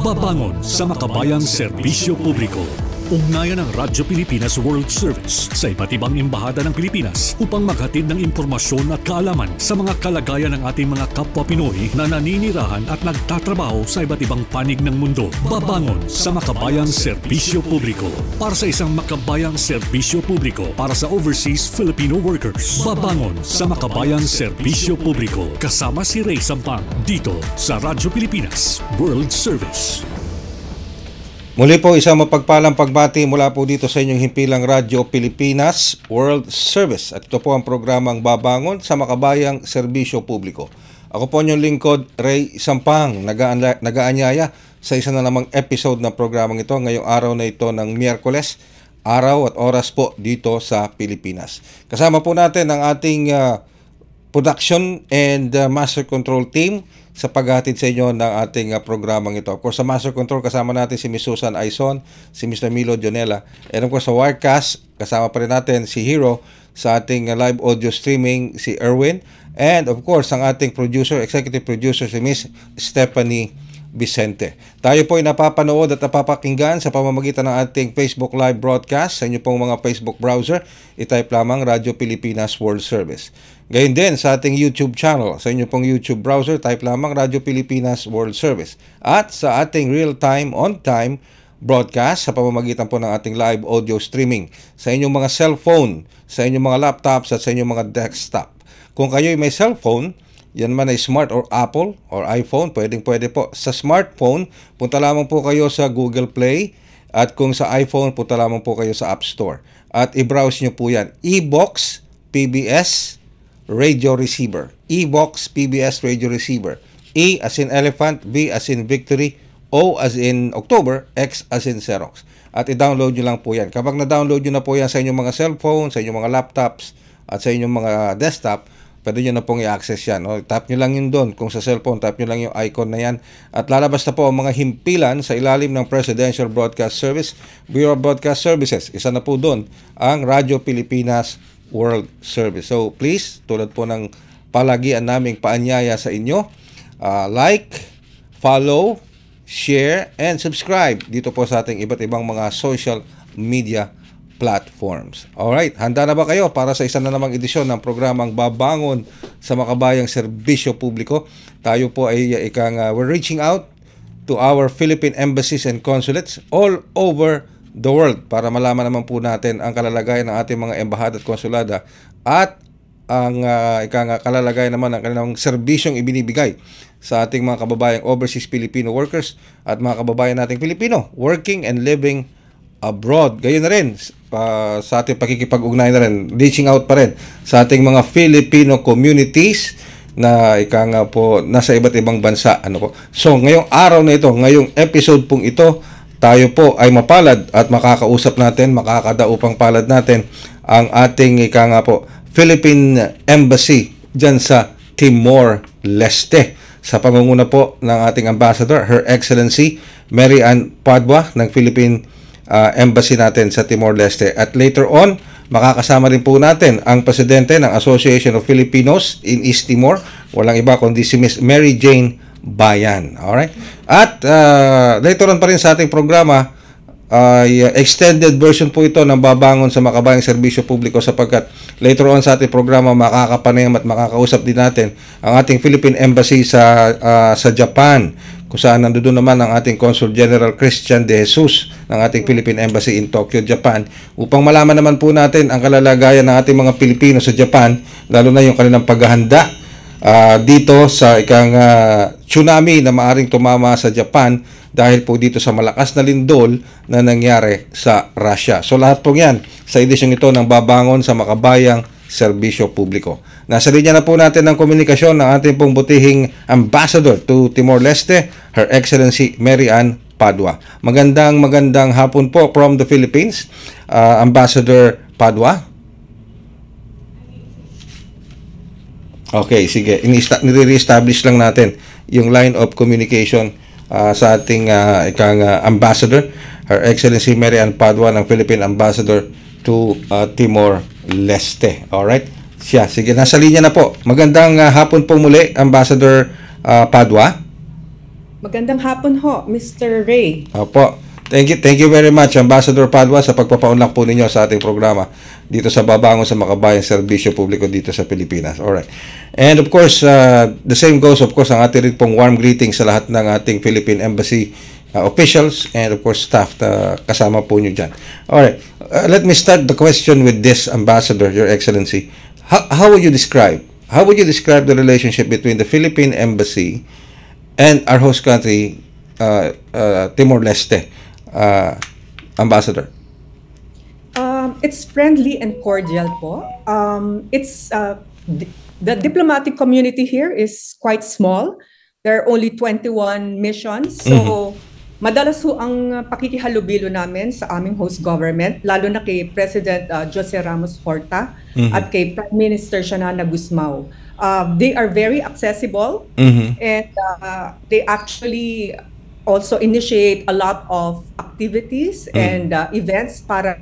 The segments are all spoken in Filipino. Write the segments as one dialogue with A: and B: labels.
A: Babangon sa makabayang serbisyo publiko. Ugnayan ng Radyo Pilipinas World Service sa iba't ibang embahada ng Pilipinas upang maghatid ng impormasyon at kaalaman sa mga kalagayan ng ating mga kapwa Pinoy na naninirahan at nagtatrabaho sa iba't ibang panig ng mundo. Babangon sa makabayang serbisyo publiko para sa isang makabayang serbisyo publiko para sa overseas Filipino workers. Babangon sa makabayang serbisyo publiko kasama si Ray Sampang dito sa Radyo Pilipinas World Service.
B: Muli po isang mapagpalang pagbati mula po dito sa inyong himpilang Radyo Pilipinas World Service. At ito po ang programang Babangon sa makabayang serbisyo publiko. Ako po inyong lingkod, Ray Sampang, nagaanyaya sa isa na namang episode ng programang ito ngayong araw na ito ng Miyerkules, araw at oras po dito sa Pilipinas. Kasama po natin ang ating production and master control team sa paghatid sa inyo ng ating programang ito. Of course, sa Master Control, kasama natin si Ms. Susan Aizon, si Mr. Milo Jonella. And of course, sa Wirecast, kasama pa rin natin si Hero, sa ating live audio streaming, si Erwin. And of course, ang ating producer, executive producer, si Ms. Stephanie Vicente. Tayo po ay napapanood at napapakinggan sa pamamagitan ng ating Facebook Live broadcast sa inyo pong mga Facebook browser. I-type lamang Radyo Pilipinas World Service. Gayun din sa ating YouTube channel. Sa inyo pong YouTube browser, type lamang Radyo Pilipinas World Service. At sa ating real-time, on-time broadcast sa pamamagitan po ng ating live audio streaming sa inyong mga cellphone, sa inyong mga laptops at sa inyong mga desktop. Kung kayo ay may cellphone, yan man ay smart or Apple or iPhone, pwede po. Sa smartphone, punta lamang po kayo sa Google Play, at kung sa iPhone, punta lamang po kayo sa App Store. At i-browse nyo po yan. eBox PBS Radio Receiver. eBox PBS Radio Receiver. E as in elephant, B as in victory, O as in October, X as in Xerox. At i-download nyo lang po yan. Kapag na-download nyo na po yan sa inyong mga cellphone, sa inyong mga laptops, at sa inyong mga desktop, pwede nyo na pong i-access yan. O, tap nyo lang yun doon. Kung sa cellphone, tap nyo lang yung icon na yan. At lalabas na po ang mga himpilan sa ilalim ng Presidential Broadcast Service, Bureau of Broadcast Services. Isa na po doon ang Radyo Pilipinas World Service. So please, tulad po ng palagian naming paanyaya sa inyo, like, follow, share, and subscribe dito po sa ating iba't ibang mga social media platforms. Alright, handa na ba kayo para sa isa na namang edisyon ng programang Babangon sa makabayang serbisyo publiko? Tayo po ay we're reaching out to our Philippine embassies and consulates all over the world para malaman naman po natin ang kalalagayan ng ating mga embahada at konsulada at ang kalalagayan naman ng kanilang serbisyong ibinibigay sa ating mga kababayang overseas Filipino workers at mga kababayan nating Pilipino working and living abroad. Gayon na rin sa ating pakikipag-ugnayan na rin, reaching out pa rin sa ating mga Filipino communities na po nasa iba't ibang bansa. So ngayong araw na ito, ngayong episode pong ito, tayo po ay mapalad at makakausap natin, makakadaupang palad natin ang ating Philippine Embassy dyan sa Timor-Leste sa pangunguna po ng ating ambassador, Her Excellency Mary Ann Padua ng Philippine Embassy natin sa Timor-Leste. At later on, makakasama rin po natin ang presidente ng Association of Filipinos in East Timor, walang iba kundi si Miss Mary Jane Bayan. Alright? At later on pa rin sa ating programa, extended version po ito ng Babangon sa makabayang serbisyo publiko sapagkat later on sa ating programa makakapanayam at makakausap din natin ang ating Philippine Embassy sa Japan, kung saan nandoon naman ang ating Consul General Christian De Jesus ng ating Philippine Embassy in Tokyo, Japan, upang malaman naman po natin ang kalalagayan ng ating mga Pilipino sa Japan, lalo na yung kanilang paghahanda dito sa tsunami na maaring tumama sa Japan dahil po dito sa malakas na lindol na nangyari sa Russia. So lahat po yan sa edisyong ito ng Babangon sa makabayang serbisyo publiko. Nasa linya na po natin ang komunikasyon ng ating pong butihing Ambassador to Timor-Leste, Her Excellency Mary Ann Padua. Magandang hapon po from the Philippines, Ambassador Padua. Okay, sige. Nire-establish lang natin yung line of communication sa ating Ambassador, Her Excellency Mary Ann Padua ng Philippine Ambassador to Timor-Leste. Alright? Sige, nasa linya na po. Magandang hapon po muli, Ambassador Padua.
C: Magandang hapon ho, Mr. Ray.
B: Opo. Thank you very much, Ambassador Padua, sa pagpapaunlak po ninyo sa ating programa dito sa Babangon sa Makabayang Serbisyo Publiko dito sa Pilipinas. Alright. And of course, the same goes, of course, ang ating rin pong warm greetings sa lahat ng ating Philippine Embassy officials and of course staff na kasama po nyo dyan. Alright. Let me start the question with this, Ambassador, Your Excellency. How would you describe the relationship between the Philippine Embassy and our host country, Timor-Leste? Ambassador.
C: It's friendly and cordial po. The diplomatic community here is quite small. There are only 21 missions. So, madalas ho ang pakikihalubilo namin sa aming host government, lalo na kay President Jose Ramos Horta at kay Prime Minister Xanana Gusmao. They are very accessible and they actually also initiate a lot of activities and events para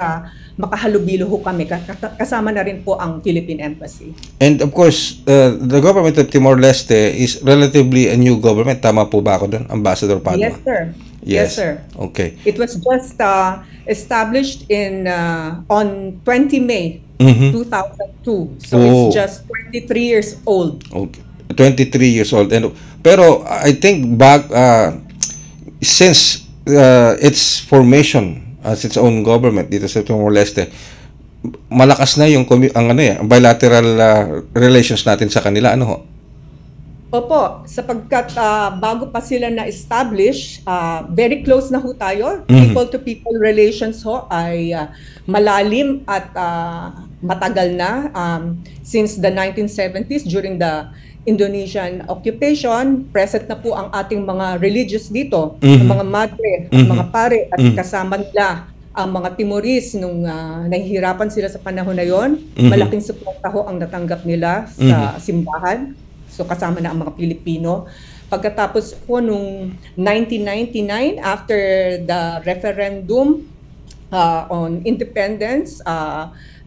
C: makahalubilo ho kami. Kasama na rin po ang Philippine Embassy.
B: And of course, the government of Timor-Leste is relatively a new government. Tama po ba ako doon, Ambassador Padua?
C: Yes, sir. Yes, sir.
B: Okay.
C: It was just established on 20 May 2002. So it's just 23 years old.
B: Okay. 23 years old. And pero I think since its formation as its own government dito sa Timor-Leste, malakas na yung bilateral relations natin sa kanila, ano ho?
C: Opo, sapagkat bago pa sila na-establish, very close na ho tayo. People-to-people relations ho ay malalim at matagal na. Since the 1970s, during the Indonesian occupation, present na po ang ating mga religious dito, ang mga madre, ang mga pare, at kasama nila ang mga Timoris nung nahihirapan sila sa panahon na yon. Malaking suporta ho ang natanggap nila sa simbahan. So kasama na ang mga Pilipino. Pagkatapos po nung 1999, after the referendum on independence,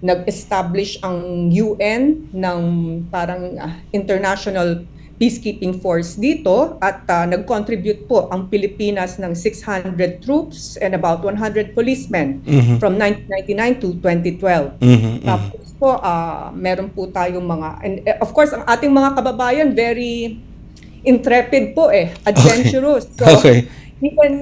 C: nag-establish ang UN ng parang international peacekeeping force dito at nag-contribute po ang Pilipinas ng 600 troops and about 100 policemen from 1999 to 2012. Tapos po, meron po tayong mga, and of course, ang ating mga kababayan, very intrepid po adventurous. So, even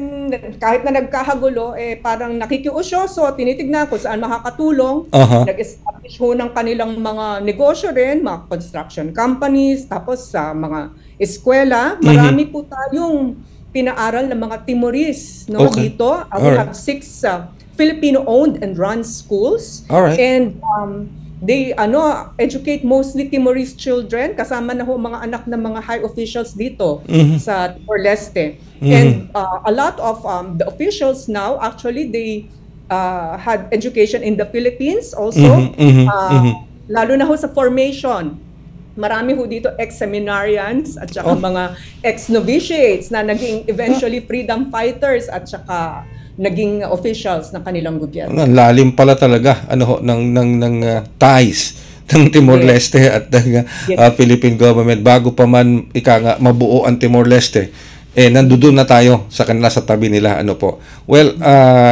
C: kahit na nagkahagulo, parang nakikiusyoso, tinitignan ko saan makakatulong. Nag-establish ho ng kanilang mga negosyo rin, mga construction companies, tapos sa mga eskwela. Marami po tayong pinaaral ng mga Timoris dito. We have 6 Filipino-owned and run schools. And they educate mostly Timorese children, kasama na ho mga anak ng mga high officials dito sa Timor-Leste. And a lot of the officials now, actually, they had education in the Philippines also, lalo na ho sa formation. Marami ho dito ex-seminarians at saka mga ex-novitiates na naging eventually freedom fighters at saka naging officials ng kanilang gobyerno.
B: Lalim pala talaga ng ties ng Timor-Leste at ng Philippine government bago pa man mabuo ang Timor-Leste. Nandoon na tayo sa kanila, sa tabi nila, ano po. Well,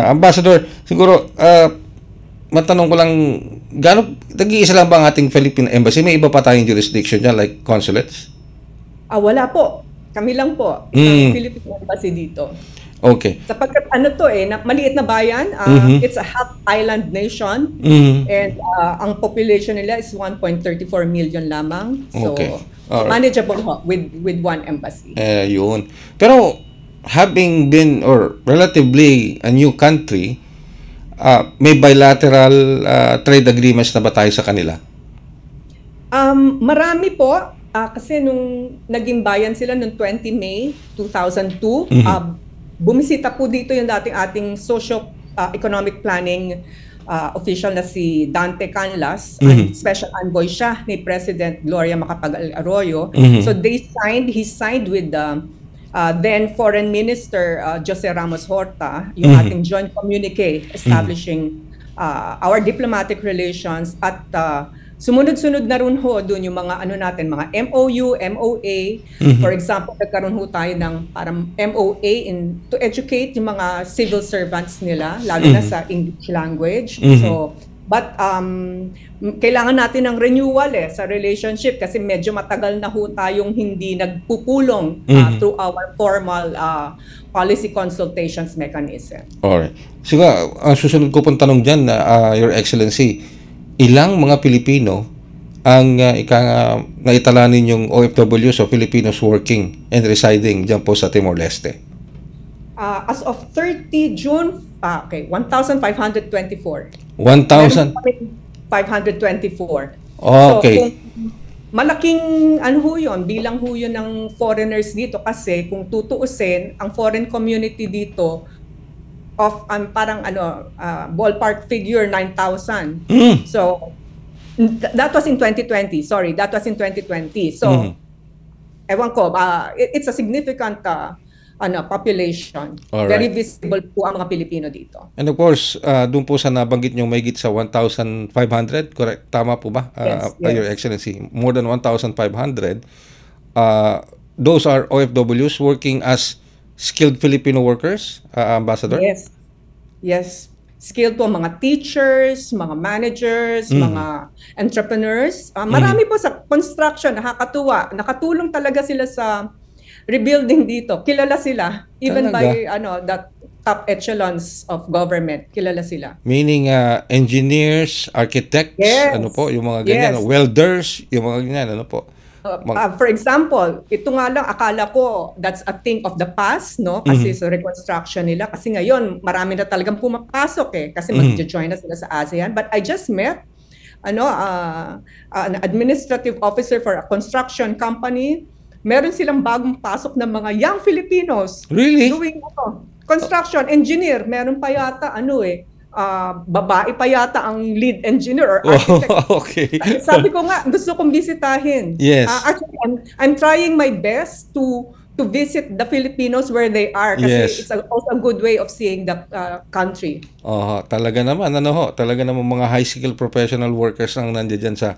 B: Ambassador, siguro matanong ko lang, nag-iisa lang ba ang ating Philippine Embassy? May iba pa tayong jurisdiction dyan, like consulates?
C: Wala po. Kami lang po. Ang Philippine Embassy dito.
B: Okay.
C: Sapagkat maliit na bayan, it's a half island nation, and ang population nila is 1.34 million lamang. So, manageable ho with one embassy.
B: Yun. Pero, having been, or relatively a new country, may bilateral trade agreements na ba tayo sa kanila?
C: Marami po. Kasi nung naging bayan sila noong 20 May 2002, bumisita po dito yung ating socio-economic planning official na si Dante Canlas. Special envoy siya ni President Gloria Macapagal-Arroyo. So he signed with the then Foreign Minister Jose Ramos Horta yung ating joint communique establishing our diplomatic relations at sumunod-sunod na rin ho doon yung mga ano natin, mga MOU, MOA. For example, nagkaroon ho tayo ng parang MOA to educate yung mga civil servants nila, lalo na sa English language. So, but kailangan natin ng renewal sa relationship kasi medyo matagal na ho tayong hindi nagpupulong through our formal policy consultations mechanism.
B: Alright. Sige, ang susunod ko pong tanong dyan, Your Excellency, ilang mga Pilipino ang naitala ninyong OFWs o Filipinos working and residing dyan po sa Timor-Leste?
C: As of 30 June, 1,524.
B: 1,000?
C: 524.
B: Okay.
C: So, malaking bilang ho yun ng foreigners dito kasi kung tutuusin, ang foreign community dito of parang ballpark figure 9,000. So that was in 2020. Sorry, that was in 2020. So ewan ko, it's a significant population.
B: Alright.
C: Very visible po ang mga Pilipino dito.
B: And of course, doon po sa nabanggit nyo mahigit sa 1,500, correct? Tama po ba?
C: Yes.
B: Your Excellency, more than 1,500. Those are OFWs working as skilled Filipino workers, Ambassador?
C: Yes. Skilled po mga teachers, mga managers, mga entrepreneurs. Marami po sa construction, nakakatuwa. Nakatulong talaga sila sa rebuilding dito. Kilala sila. Even by the top echelons of government. Kilala sila.
B: Meaning engineers, architects, yung mga ganyan, welders, yung mga ganyan,
C: for example, ito nga lang, akala ko that's a thing of the past, no? Kasi sa reconstruction nila. Kasi ngayon, marami na talagang pumapasok kasi mag-join na sila sa ASEAN. But I just met an administrative officer for a construction company. Meron silang bagong pasok ng mga young Filipinos.
B: Really?
C: Doing construction engineer. Meron pa yata babae pa yata ang lead engineer or architect.
B: Okay.
C: Sabi ko nga, gusto kong bisitahin.
B: Yes.
C: Actually, I'm trying my best to visit the Filipinos where they are kasi it's also a good way of seeing the country.
B: Talaga naman, talaga naman mga high skill professional workers ang nandiyan sa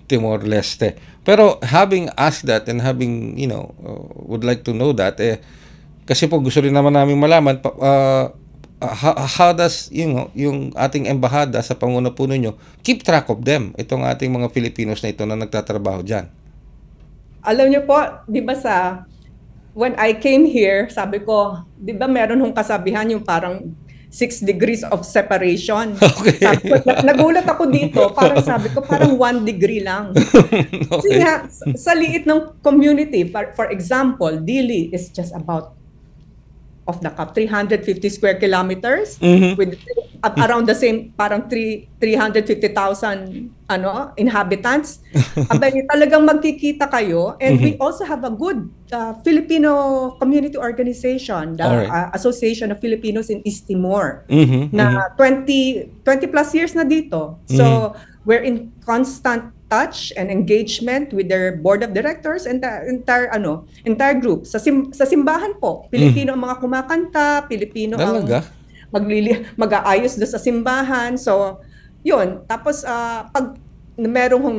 B: Timor-Leste. Pero having asked that and having, would like to know that, kasi po gusto rin naman namin malaman, how does yung ating embahada sa panguna po ninyo keep track of them, itong ating mga Filipinos na ito na nagtatrabaho dyan?
C: Alam niyo po, di ba when I came here, sabi ko, di ba meron hong kasabihan yung parang 6 degrees of separation.
B: Okay.
C: Sabi ko, nagulat ako dito, sabi ko, parang 1 degree lang.
B: Okay.
C: Kasi nga, sa liit ng community, for example, Dili is just about of the cup, 350 square kilometers with around the same, parang 350,000 inhabitants. Abay, talagang magkikita kayo. And we also have a good Filipino community organization, the Association of Filipinos in East Timor, na 20 plus years na dito. So, we're in constant touch and engagement with their board of directors and the entire group. Sa simbahan po, Pilipino ang mga kumakanta, Pilipino ang mag-aayos doon sa simbahan. So, yun. Tapos, pag merong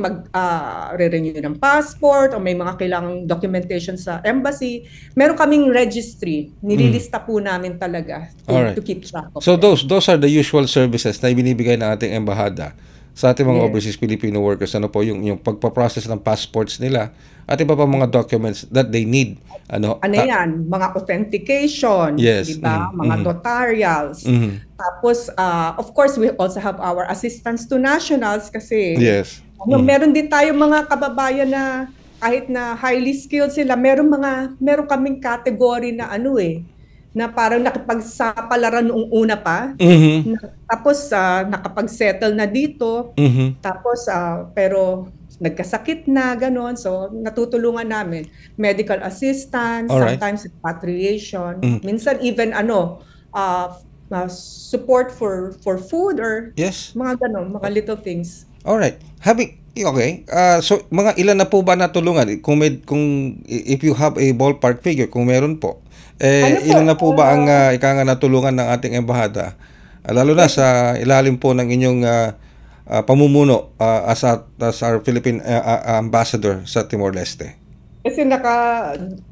C: re-renew ng passport o may mga kailangang documentation sa embassy, meron kaming registry. Nililista po namin talaga to keep track of.
B: So, those are the usual services na ibinibigay ng ating embahada sa ating mga overseas Filipino workers, yung pagpaprocess ng passports nila at iba pa mga documents that they need.
C: Yan? Mga authentication, di ba? Mga notarials. Tapos, of course, we also have our assistance to nationals kasi meron din tayo mga kababayan na kahit na highly skilled sila, meron kaming category na na parang nakipagsapalaran noong una pa. Tapos nakapag-settle na dito. Tapos pero nagkasakit na gano'n. So natutulungan namin medical assistance, sometimes repatriation, minsan even support for food or mga gano'n, mga little things.
B: Alright. So mga ilan na po ba natulungan? If you have a ballpark figure, kung meron po. Ilan na po ba ang natulungan ng ating embahada? Lalo na sa ilalim po ng inyong pamumuno as our Philippine ambassador sa Timor-Leste?
C: Kasi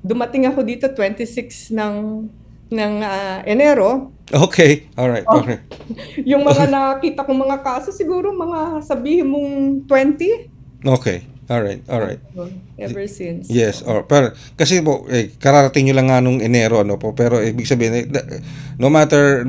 C: dumating ako dito 26 ng Enero.
B: Okay, alright. Okay.
C: Yung mga nakita kong mga kaso, siguro mga sabihin mong 20.
B: Okay, alright.
C: Ever since.
B: Yes, pero kasi po kararating nyo lang nga nung Enero po, pero ibig sabihin no matter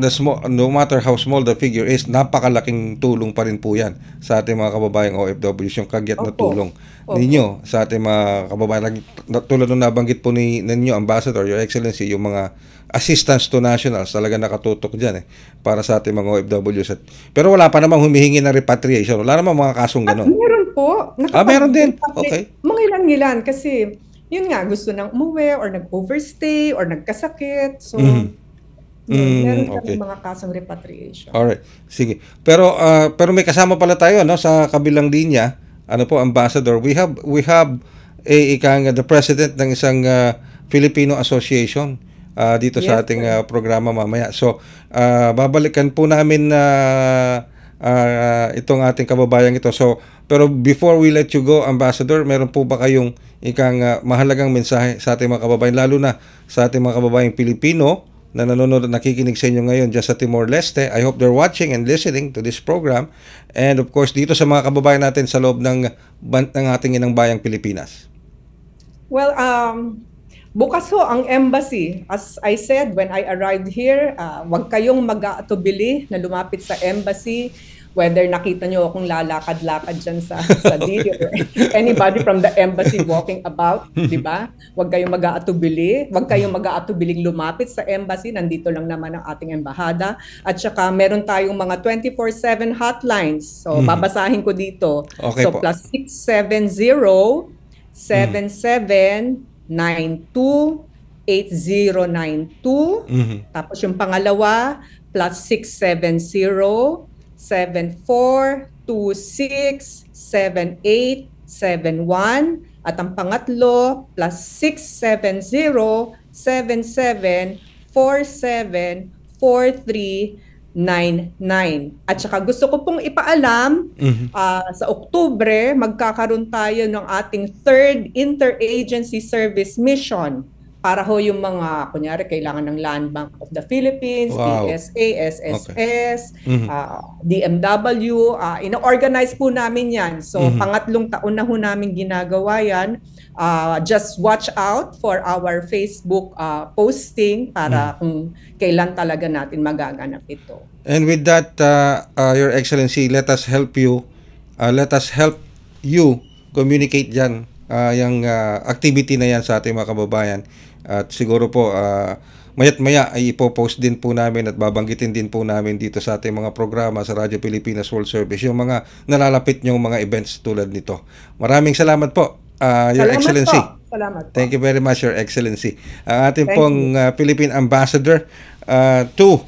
B: how small the figure is, napakalaking tulong pa rin po 'yan sa ating mga kababayang OFWs, yung kagyat na tulong ninyo sa ating mga kababayan. Tulad nung nabanggit po ninyo, Ambassador, Your Excellency, yung mga assistance to nationals, talaga nakatutok dyan para sa ating mga OFWs. Pero wala pa namang humihingi ng repatriation. Wala namang mga kasong gano'n.
C: Meron po.
B: Meron din. Okay.
C: Mga ilan-ilan kasi yun nga, gusto nang umuwi or nag-overstay or nagkasakit. So, meron kami mga kasong repatriation.
B: Alright. Sige. Pero may kasama pala tayo sa kabilang linya. Ambassador, we have the president ng isang Filipino Association dito sa ating programa mamaya. So, babalikan po namin itong ating kababayang ito. So, pero before we let you go, Ambassador, meron po ba kayong mahalagang mensahe sa ating mga kababayan, lalo na sa ating mga kababayang Pilipino na nanonood at nakikinig sa inyo ngayon dyan sa Timor-Leste? I hope they're watching and listening to this program. And of course, dito sa mga kababayan natin sa loob ng ating inang bayang Pilipinas.
C: Well, bukas ho ang embassy. As I said, when I arrived here, wag kayong mag-aatubili na lumapit sa embassy. Whether nakita nyo akong lalakad-lakad dyan sa dili or anybody from the embassy walking about, di ba? Wag kayong mag-aatubili. Wag kayong mag-aatubiling lumapit sa embassy. Nandito lang naman ang ating embahada. At saka meron tayong mga 24/7 hotlines. So, babasahin ko dito.
B: Okay,
C: so,
B: po.
C: +670 7792-8092. Tapos yung pangalawa, +670 74267871, at ang pangatlo +670 77474399. At saka gusto ko pong ipaalam, sa Oktubre magkakaroon tayo ng ating 3rd Interagency Service Mission para ho yung mga, kunyari, kailangan ng Land Bank of the Philippines, PSA, SSS, DMW, ino-organize po namin yan. So, pangatlong taon na ho namin ginagawa yan. Just watch out for our Facebook posting para kung kailan talaga natin magaganap ito.
B: And with that, Your Excellency, let us help you communicate dyan yung activity na yan sa ating mga kababayan. At siguro po maya't maya ay ipopost din po namin at babanggitin din po namin dito sa ating mga programa sa Radyo Pilipinas World Service yung mga nalalapit nyong mga events tulad nito. Maraming salamat po, Your Excellency.
C: Salamat po.
B: Thank you very much, Your Excellency. Ang ating pong Philippine Ambassador to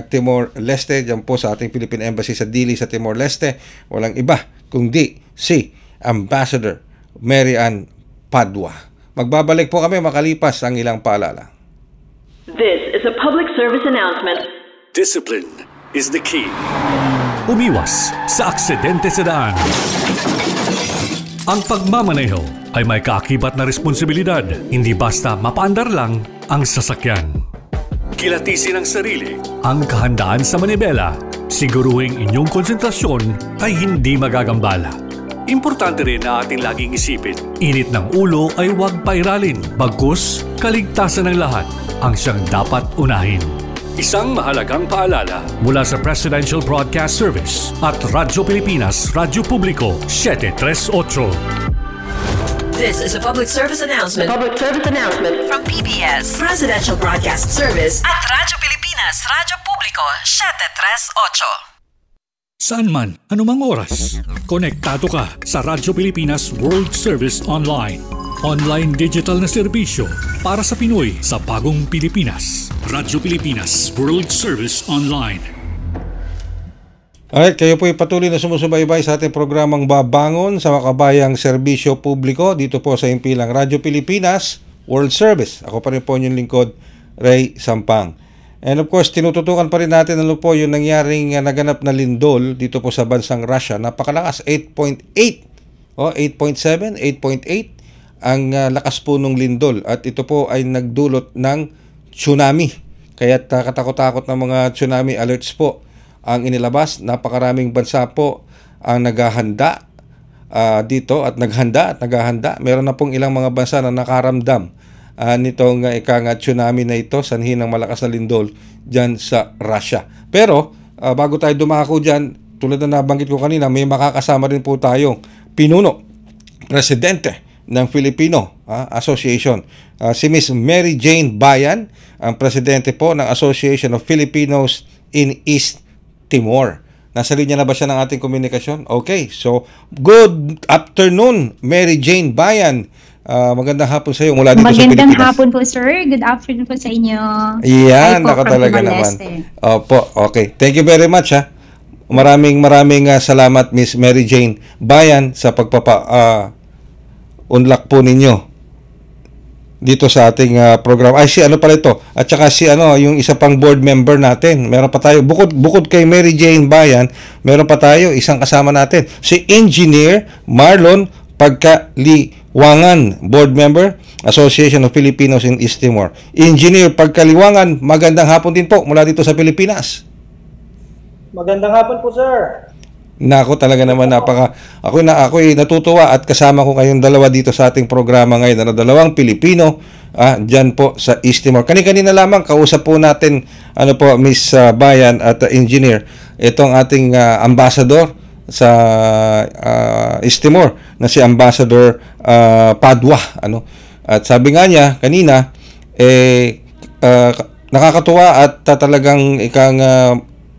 B: Timor-Leste, dyan po sa ating Philippine Embassy sa Dili sa Timor-Leste, walang iba kundi si Ambassador Mary Ann Padua. Magbabalik po kami makalipas ang ilang paalala.
D: This is a public service announcement.
A: Discipline is the key. Umiwas sa aksidente sa daan. Ang pagmamaneho ay may kaakibat na responsibilidad, hindi basta mapaandar lang ang sasakyan. Kilatisin ang sarili, ang kahandaan sa manibela, siguruhing inyong konsentrasyon ay hindi magagambala. Importante rin na ating laging isipin, init ng ulo ay huwag pairalin, bagkus kaligtasan ng lahat ang siyang dapat unahin. Isang mahalagang paalala mula sa Presidential Broadcast Service at Radyo Pilipinas, Radyo Publiko 738.
D: This is a public service announcement. Public service announcement from PBS, Presidential Broadcast Service at Radyo Pilipinas, Radyo Publiko 738.
A: Saan man, anumang oras, konektado ka sa Radyo Pilipinas World Service Online. Online digital na serbisyo para sa Pinoy sa bagong Pilipinas. Radyo Pilipinas World Service Online.
B: Alright, kayo po patuloy na sumusubaybay sa ating programang Babangon sa Makabayang Serbisyo Publiko dito po sa impilang Radyo Pilipinas World Service. Ako pa rin po yung lingkod, Ray Sampang. And of course, tinututukan pa rin natin ano po yung nangyaring naganap na lindol dito po sa bansang Russia. Napakalakas, 8.8, 8.7, 8.8 ang lakas po ng lindol. At ito po ay nagdulot ng tsunami. Kaya katakot-takot ng mga tsunami alerts po ang inilabas. Napakaraming bansa po ang naghahanda dito at naghahanda. Meron na pong ilang mga bansa na nakaramdam nitong tsunami na ito, sanhi ng malakas na lindol dyan sa Russia. Pero bago tayo dumako dyan, tulad na nabanggit ko kanina, may makakasama rin po tayong pinuno, presidente ng Filipino Association. Si Miss Mary Jane Bayan, ang presidente po ng Association of Filipinos in East Timor. Nasa linya na ba siya ng ating komunikasyon? Okay, so good afternoon, Mary Jane Bayan. Magandang hapon sa iyo mula dito sa Pilipinas.
E: Magandang hapon po, sir. Good afternoon po sa inyo.
B: Yan, nakatalaga naman. Opo, okay. Thank you very much, ha. Maraming salamat, Miss Mary Jane Bayan, sa unlock po ninyo dito sa ating program. Ay, ano pala ito? At saka yung isa pang board member natin. Meron pa tayo, bukod kay Mary Jane Bayan, meron pa tayo isang kasama natin, si Engineer Marlon Pagkaliwangan, board member, Association of Filipinos in East Timor. Engineer Pagkaliwangan, magandang hapon din po mula dito sa Pilipinas.
F: Magandang hapon po, sir.
B: Nako, talaga naman ako'y natutuwa at kasama ko kayong dalawa dito sa ating programa ngayon. Dalawang Pilipino dyan po sa East Timor. Kanina lamang kausap po natin Miss Bayan at Engineer, itong ating ambassador sa East Timor na si Ambassador Padua. At sabi nga niya kanina, nakakatuwa at talagang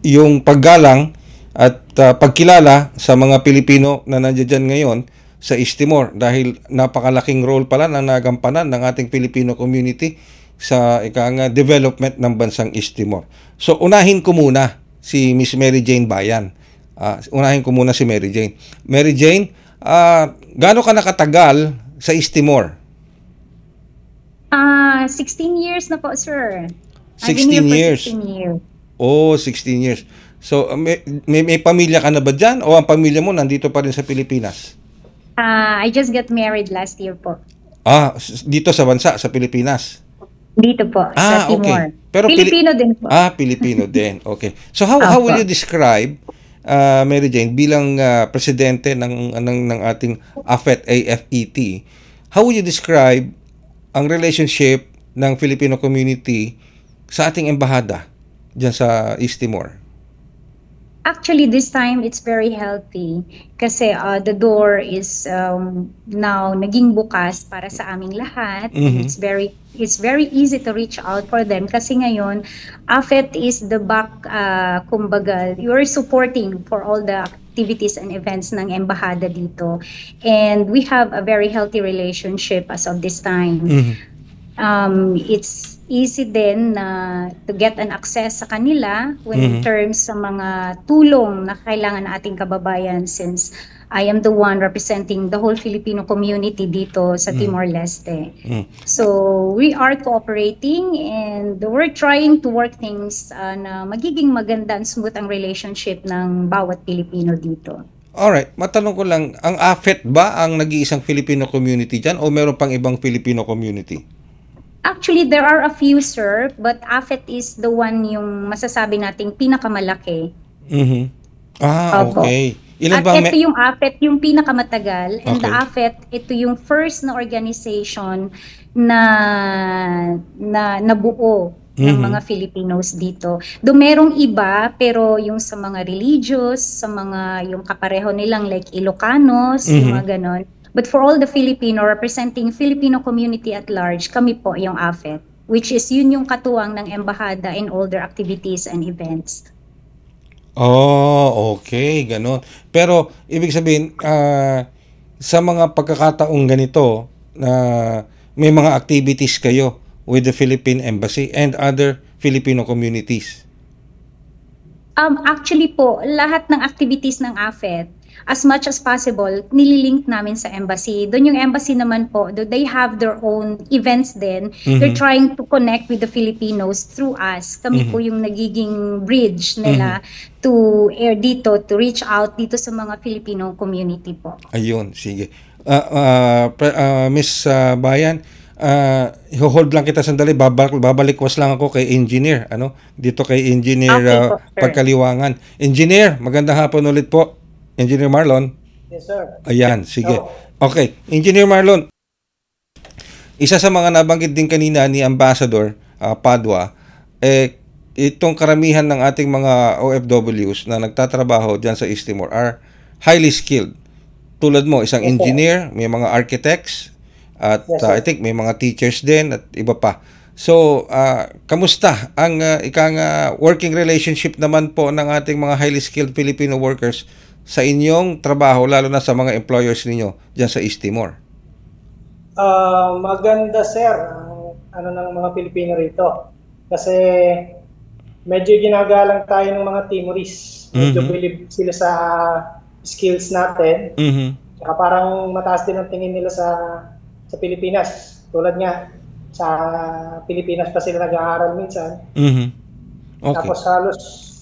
B: yung paggalang at pagkilala sa mga Pilipino na nandiyan ngayon sa East Timor, dahil napakalaking role pala na nagampanan ng ating Filipino community sa development ng bansang East Timor. So unahin ko muna si Miss Mary Jane Bayan. Unahin ko muna si Mary Jane. Mary Jane, gaano ka nakatagal sa East Timor?
E: 16 years na po, sir.
B: 16 years?
E: 16 years.
B: Oh, 16 years. So, may pamilya ka na ba dyan? O ang pamilya mo nandito pa rin sa Pilipinas?
E: I just got married last year po.
B: Dito sa bansa, sa Pilipinas?
E: Dito po, sa Timor.
B: Okay. Pero
E: Filipino din po.
B: Pilipino din. Okay. So, how will you describe, Mary Jane, bilang presidente ng ating AFET, how will you describe ang relationship ng Filipino community sa ating embahada dyan sa East Timor?
E: Actually, this time it's very healthy kasi the door is now naging bukas para sa aming lahat.
B: Mm-hmm.
E: It's very easy to reach out for them kasi ngayon AFET is the back, kumbaga, you are supporting for all the activities and events ng embahada dito, and we have a very healthy relationship as of this time.
B: Mm-hmm.
E: It's easy din to get an access sa kanila when in terms sa mga tulong na kailangan ng ating kababayan, since I am the one representing the whole Filipino community dito sa Timor-Leste. So we are cooperating and we're trying to work things na magiging maganda and smooth ang relationship ng bawat Pilipino dito.
B: Alright, matanong ko lang, ang AFET ba ang nag-iisang Filipino community dyan o meron pang ibang Filipino community?
E: Actually, there are a few, sir, but AFET is the one yung masasabi nating pinakamalaki.
B: Mm-hmm. Okay. Ilan
E: at ito yung AFET, yung pinakamatagal, and the AFET, ito yung first na organization na nabuo ng mga Filipinos dito. Do merong iba, pero yung sa mga religious, sa mga yung kapareho nilang like Ilocanos, yung mga ganon. But for all the Filipino, representing Filipino community at large, kami po yung AFET, which is yun yung katuwang ng embahada in all their activities and events.
B: Oh, okay, ganon. Pero ibig sabihin, sa mga pagkakataong ganito, may mga activities kayo with the Philippine Embassy and other Filipino communities?
E: Actually po, lahat ng activities ng AFET, as much as possible, nililink namin sa embassy. Doon yung embassy naman po, they have their own events din. They're trying to connect with the Filipinos through us. Kami po yung nagiging bridge nila to air dito, to reach out dito sa mga Filipino community po.
B: Ayun, sige. Miss Bayan, hold lang kita sandali, babalikwas lang ako kay engineer, dito kay engineer
E: Okay po, sir.
B: Pagkaliwangan. Engineer, magandang hapon ulit po. Engineer Marlon.
F: Yes, sir.
B: Ayan, sige.
F: Oh.
B: Okay, Engineer Marlon, isa sa mga nabanggit din kanina ni Ambassador Padua, itong karamihan ng ating mga OFWs na nagtatrabaho dyan sa East Timor are highly skilled. Tulad mo, isang engineer, may mga architects, at
F: Yes,
B: I think may mga teachers din at iba pa. So, kamusta ang working relationship naman po ng ating mga highly skilled Filipino workers sa inyong trabaho, lalo na sa mga employers ninyo dyan sa East Timor?
F: Maganda, sir, ang ng mga Pilipino rito. Kasi medyo ginagalang tayo ng mga Timorese. Medyo believe sila sa skills natin. Saka parang mataas din ang tingin nila sa Pilipinas. Tulad nga, sa Pilipinas pa sila nag-aaral minsan.
B: Okay.
F: Tapos halos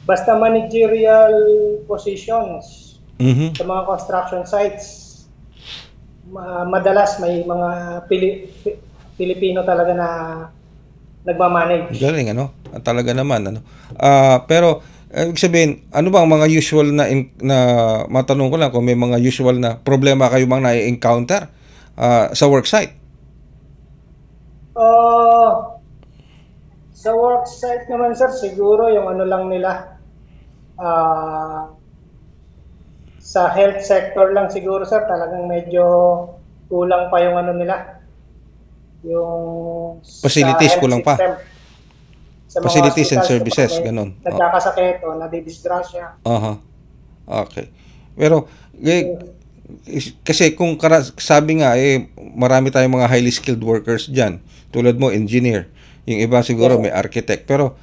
F: basta managerial positions sa mga construction sites, madalas may mga Pilipino talaga na nagmamanage.
B: Galing, talaga naman, pero ibig sabihin, ano bang mga usual na matanong ko lang kung may mga usual na problema kayo bang na-encounter sa worksite?
F: Sa worksite naman, sir, siguro yung lang nila, sa health sector lang siguro, sir, talagang medyo kulang pa yung nila, yung
B: facilities kulang pa.
F: Sa
B: Facilities and services, ganun.
F: Nagkakasakit o nadidisgrasya.
B: Okay. Pero kasi kung sabi nga marami tayong mga highly skilled workers diyan, tulad mo engineer, yung iba siguro may architect, pero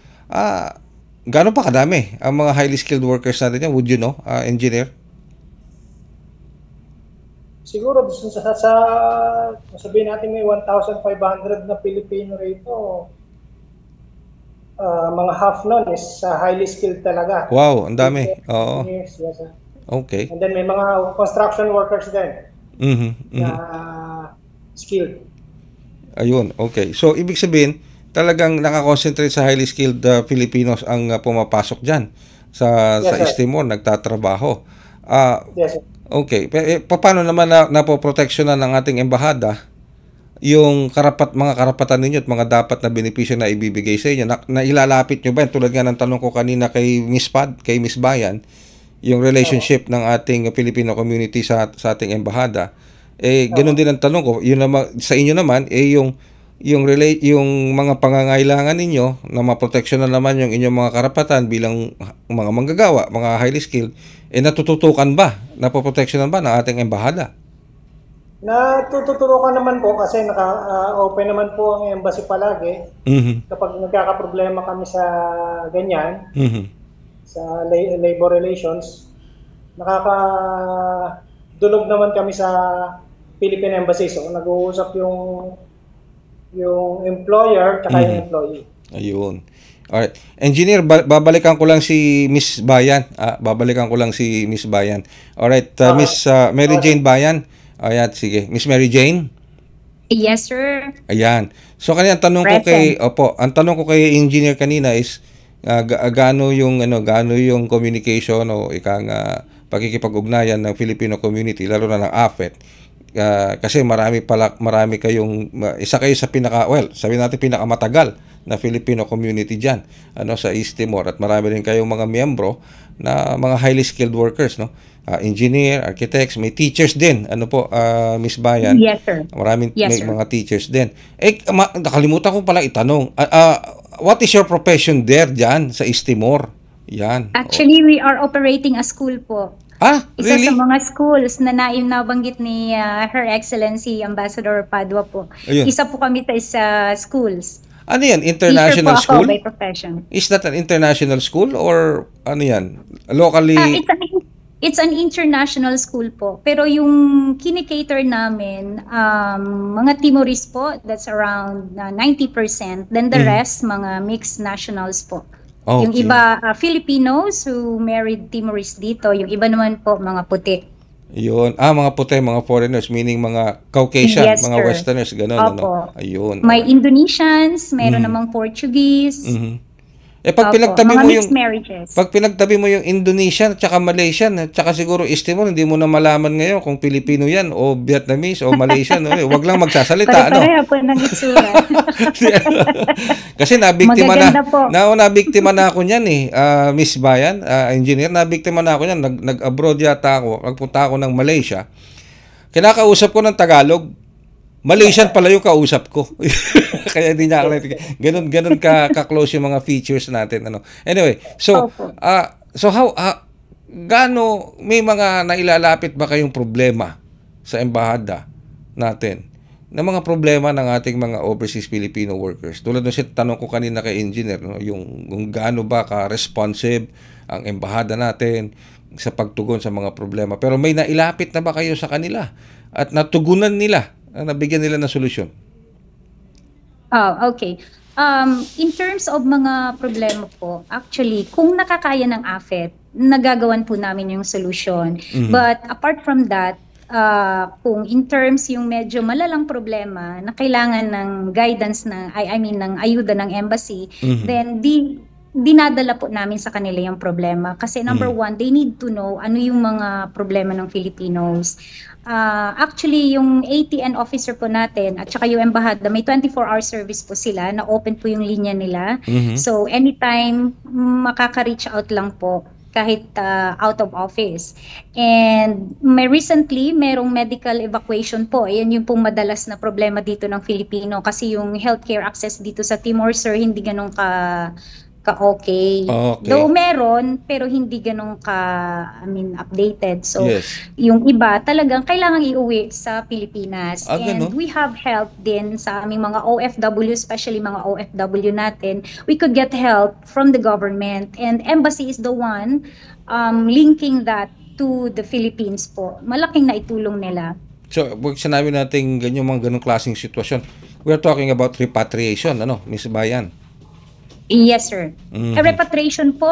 B: gaano pa kadami ang mga highly skilled workers natin yan? Would you know, engineer?
F: Siguro sabihin natin may 1,500 na Pilipino rito. Mga half nun is highly skilled talaga.
B: Wow, ang dami. Oo.
F: Yes, sir.
B: Okay.
F: And then may mga construction workers din na skilled.
B: Ayun, okay. So, ibig sabihin, talagang nakakonsentrate sa highly skilled Filipinos ang pumapasok dyan sa East Timor, nagtatrabaho.
F: Yes, sir.
B: Okay. Paano naman napoproteksyonan ng ating embahada yung mga karapatan ninyo at mga dapat na benepisyo na ibibigay sa inyo? Na ilalapit nyo ba? Tulad nga ng tanong ko kanina kay Miss Bayan, yung relationship ng ating Filipino community sa ating embahada. Ganoon din ang tanong ko, yun naman, sa inyo naman, yung mga pangangailangan ninyo na maproteksyonan naman yung inyong mga karapatan bilang mga manggagawa, mga highly skilled, natututukan ba, napoproteksyonan ba ng ating embahada?
F: Natututukan naman po kasi naka-open naman po ang embassy palagi. Kapag nagkakaproblema kami sa ganyan, sa labor relations, nakakadulog naman kami sa Philippine Embassy. So, nag-uusap yung employer at yung employee. Ayun.
B: Alright. Engineer, babalikan ko lang si Miss Bayan. Alright, Miss Mary Jane Bayan. Ayan, sige. Miss Mary Jane?
E: Yes, sir.
B: Ayan. So, kanina ang tanong ko kay engineer kanina is gaano yung communication o pakikipag-ugnayan ng Filipino community, lalo na ng AFET. Kasi marami kayong isa kayo sa sabi natin pinakamatagal na Filipino community diyan sa East Timor, at marami rin kayong mga miyembro na mga highly skilled workers, engineer, architects, may teachers din, Miss Bayan?
E: Yes, sir.
B: Maraming mga teachers din. Nakalimutan ko pala itanong, what is your profession there dyan sa East Timor? Yan.
E: Actually, we are operating a school po.
B: Really?
E: Isa sa mga schools na nabanggit ni Her Excellency Ambassador Padua po.
B: Ayun.
E: Isa po kami sa schools.
B: Ano yan? International
E: Teacher po
B: school?
E: ako by profession.
B: Is that an international school or ano yan? Locally?
E: It's an international school po. Pero yung kinikater namin, mga Timorese po, that's around 90%. Then the rest, mga mixed nationals po.
B: Okay.
E: Yung iba, Filipinos who married Timorese dito. Yung iba naman po, mga puti.
B: Yun. Mga puti, mga foreigners, meaning mga Caucasian,
E: Yes,
B: mga
E: sir.
B: Westerners, gano'n.
E: Opo.
B: Ayun.
E: May Indonesians, meron namang Portuguese.
B: Pag
E: Opo,
B: pinagtabi
E: mga
B: mo
E: mixed
B: yung
E: marriages.
B: Pag pinagtabi mo yung Indonesian at saka Malaysian at saka siguro East Timor, hindi mo na malaman ngayon kung Pilipino yan o Vietnamese o Malaysian. Wag lang magsasalita.
E: Pare-pareha po ng itsura.
B: Kasi nabiktima
E: Magaganda po.
B: nabiktima na ako niyan Miss Bayan, engineer, nabiktima na ako niyan. Nag-abroad yata ako, nagpunta ako ng Malaysia. Kinakausap ko ng Tagalog. Malaysian pala yung kausap ko. Kaya hindi niya ako ganun ka-close yung mga features natin. Anyway, so how gaano may mga nailalapit ba kayong problema sa embahada natin? Na mga problema ng ating mga overseas Filipino workers. Tulad ng tanong ko kanina kay engineer, yung gaano ba ka-responsive ang embahada natin sa pagtugon sa mga problema. Pero may nailapit na ba kayo sa kanila at natugunan nila? Nabigyan nila ng solusyon?
E: Okay. In terms of mga problema po, actually, kung nakakaya ng AFET, nagagawan po namin yung solusyon. But apart from that, kung in terms yung medyo malalang problema na kailangan ng guidance ng ayuda ng embassy, then dinadala po namin sa kanila yung problema. Kasi number one, they need to know ano yung mga problema ng Filipinos. Actually, yung ATN officer po natin at saka yung embahada, may 24-hour service po sila na open po yung linya nila. So, anytime, makaka-reach out lang po kahit out of office. And recently, merong medical evacuation po. Ayan yung pong madalas na problema dito ng Filipino kasi yung healthcare access dito sa Timor, sir, hindi ganun ka-okay. Though meron, pero hindi ganun updated. So, yung iba talagang kailangang iuwi sa Pilipinas. And we have help din sa aming mga OFW, especially mga OFW natin. We could get help from the government. And embassy is the one linking that to the Philippines po. Malaking naitulong nila.
B: So, pag sinabi natin ganung klaseng sitwasyon, we're talking about repatriation, Miss Bayan?
E: Yes, sir. Repatriation po,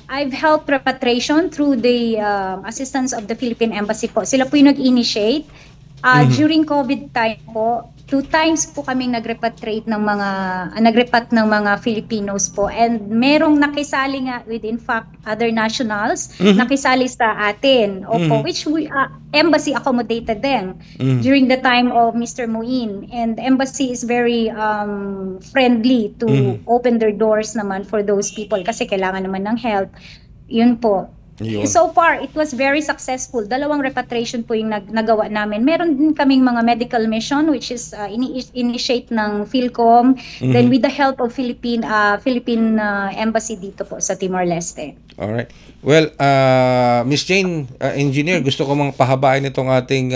E: I've helped repatriation through the assistance of the Philippine Embassy po. Sila po yung nag-initiate. During COVID time po, 2 times po kaming nag-repatriate ng mga Filipinos po. And merong nakisali nga with, in fact, other nationals, nakisali sa atin. Which embassy accommodated them during the time of Mr. Muin. And embassy is very friendly to open their doors naman for those people kasi kailangan naman ng help. Yun po. So far, it was very successful. 2 repatriation po yung nagawa namin. Meron din kaming mga medical mission which is initiate ng PhilCom. Then with the help of Philippine Embassy dito po sa Timor-Leste.
B: Alright. Well, Miss Jane, engineer, gusto ko mang pahabain itong ating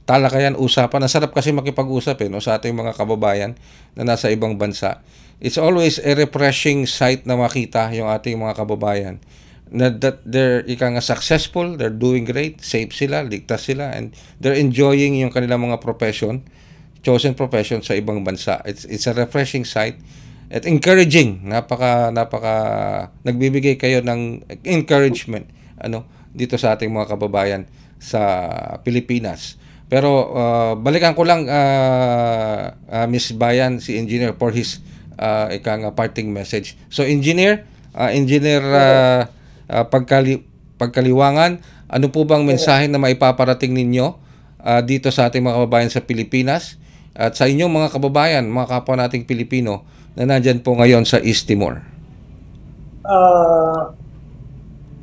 B: talakayan, usapan. Ang sarap kasi makipag-usap sa ating mga kababayan na nasa ibang bansa. It's always a refreshing sight na makita yung ating mga kababayan that they're successful, they're doing great, safe sila, ligtas sila, and they're enjoying yung kanilang mga chosen profession sa ibang bansa. It's a refreshing sight at encouraging. Napaka nagbibigay kayo ng encouragement dito sa ating mga kababayan sa Pilipinas. Pero balikan ko lang Miss Bayan, si engineer, for his parting message. So engineer Pagkaliwangan, ano po bang mensahe na maipaparating ninyo dito sa ating mga kababayan sa Pilipinas at sa inyong mga kababayan, mga kapwa nating Pilipino na nandyan po ngayon sa East Timor?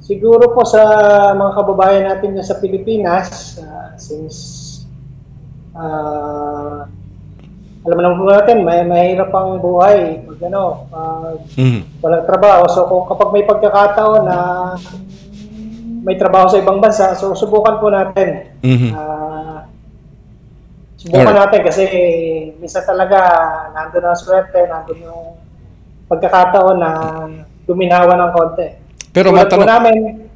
F: Siguro po sa mga kababayan natin sa Pilipinas, since alam naman po natin, mahirap ang buhay pag walang trabaho. So kapag may pagkakataon na may trabaho sa ibang bansa, so subukan po natin. Subukan natin kasi minsan talaga nandun ang swerte, nandun yung pagkakataon na guminawa ng konti.
B: Pero
F: matanong po namin,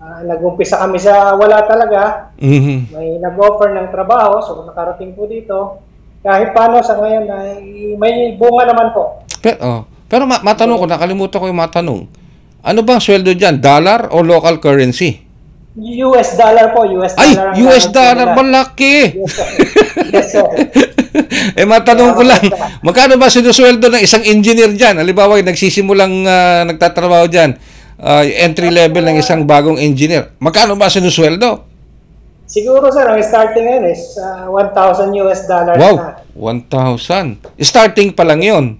F: Nag-umpisa kami sa wala talaga. May nag-offer ng trabaho, so nakarating po dito. Kahit paano sa ngayon ay may bunga naman po.
B: Pero matanong ko, nakalimutan ko yung matanong. Ano bang sweldo dyan? Dollar o local currency?
F: US dollar po. US dollar.
B: Ay, US dollar, malaki!
F: Yes, sir.
B: Matanong ko lang, magkano ba sinusweldo ng isang engineer dyan? Halimbawa, nagsisimulang nagtatrabaho dyan, entry level ng isang bagong engineer. Magkano ba sinusweldo?
F: Siguro, sir, ang starting ngayon is $1,000 US dollars
B: wow,
F: na.
B: 1,000. Starting pa lang yun.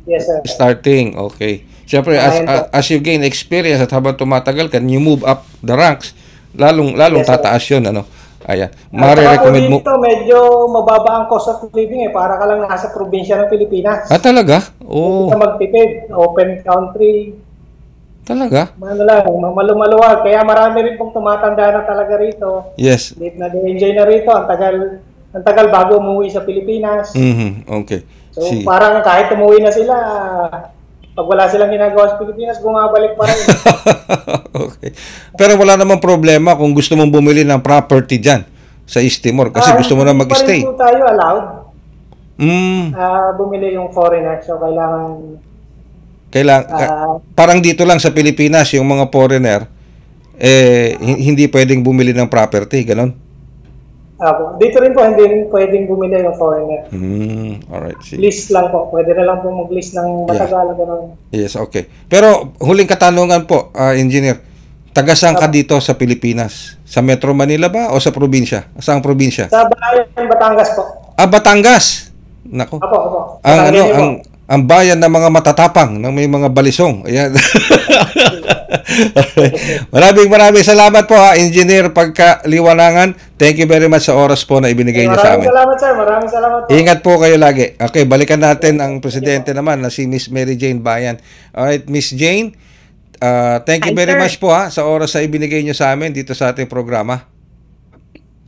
F: Yes, sir.
B: Starting, okay. Siyempre, as you gain experience at habang tumatagal ka, you move up the ranks, lalong yes, tataas yun, ano? Ayan.
F: Mare-recommend mo. Dito, medyo mababa ang cost of living para ka lang nasa probinsya ng Pilipinas.
B: Talaga? Oo.
F: Hindi ka magtipid. Open country.
B: Talaga?
F: Malumaluwag. Kaya marami rin pong tumatanda na talaga rito.
B: Yes.
F: Na-enjoy na rito. Ang tagal bago umuwi sa Pilipinas.
B: Okay.
F: So, parang kahit umuwi na sila, pag wala silang ginagawa sa Pilipinas, bumabalik pa rin.
B: Okay. Pero wala namang problema kung gusto mong bumili ng property dyan sa East Timor kasi gusto mo na mag-stay.
F: Hindi pa rin po tayo allowed. Bumili yung foreigner. So,
B: parang dito lang sa Pilipinas, yung mga foreigner, hindi pwedeng bumili ng property, ganon?
F: Dito rin po, hindi rin pwedeng bumili yung foreigner.
B: Alright.
F: List lang po. Pwede na lang po mag-list ng matagal.
B: Yes, okay. Pero huling katanungan po, engineer, taga-saan ka dito sa Pilipinas? Sa Metro Manila ba o sa probinsya? Saang probinsya?
F: Sa Batangas po.
B: Batangas! Nako.
F: Opo.
B: Ang bayan ng mga matatapang, ng may mga balisong. Ayan. Maraming salamat po, Engineer Pagkaliwanangan. Thank you very much sa oras po na ibinigay niyo sa amin.
F: Maraming salamat, sir. Maraming salamat po.
B: Ingat po kayo lagi. Okay, balikan natin ang presidente naman na si Miss Mary Jane Bayan. Alright, Miss Jane, thank you very much po sa oras na ibinigay niyo sa amin dito sa ating programa.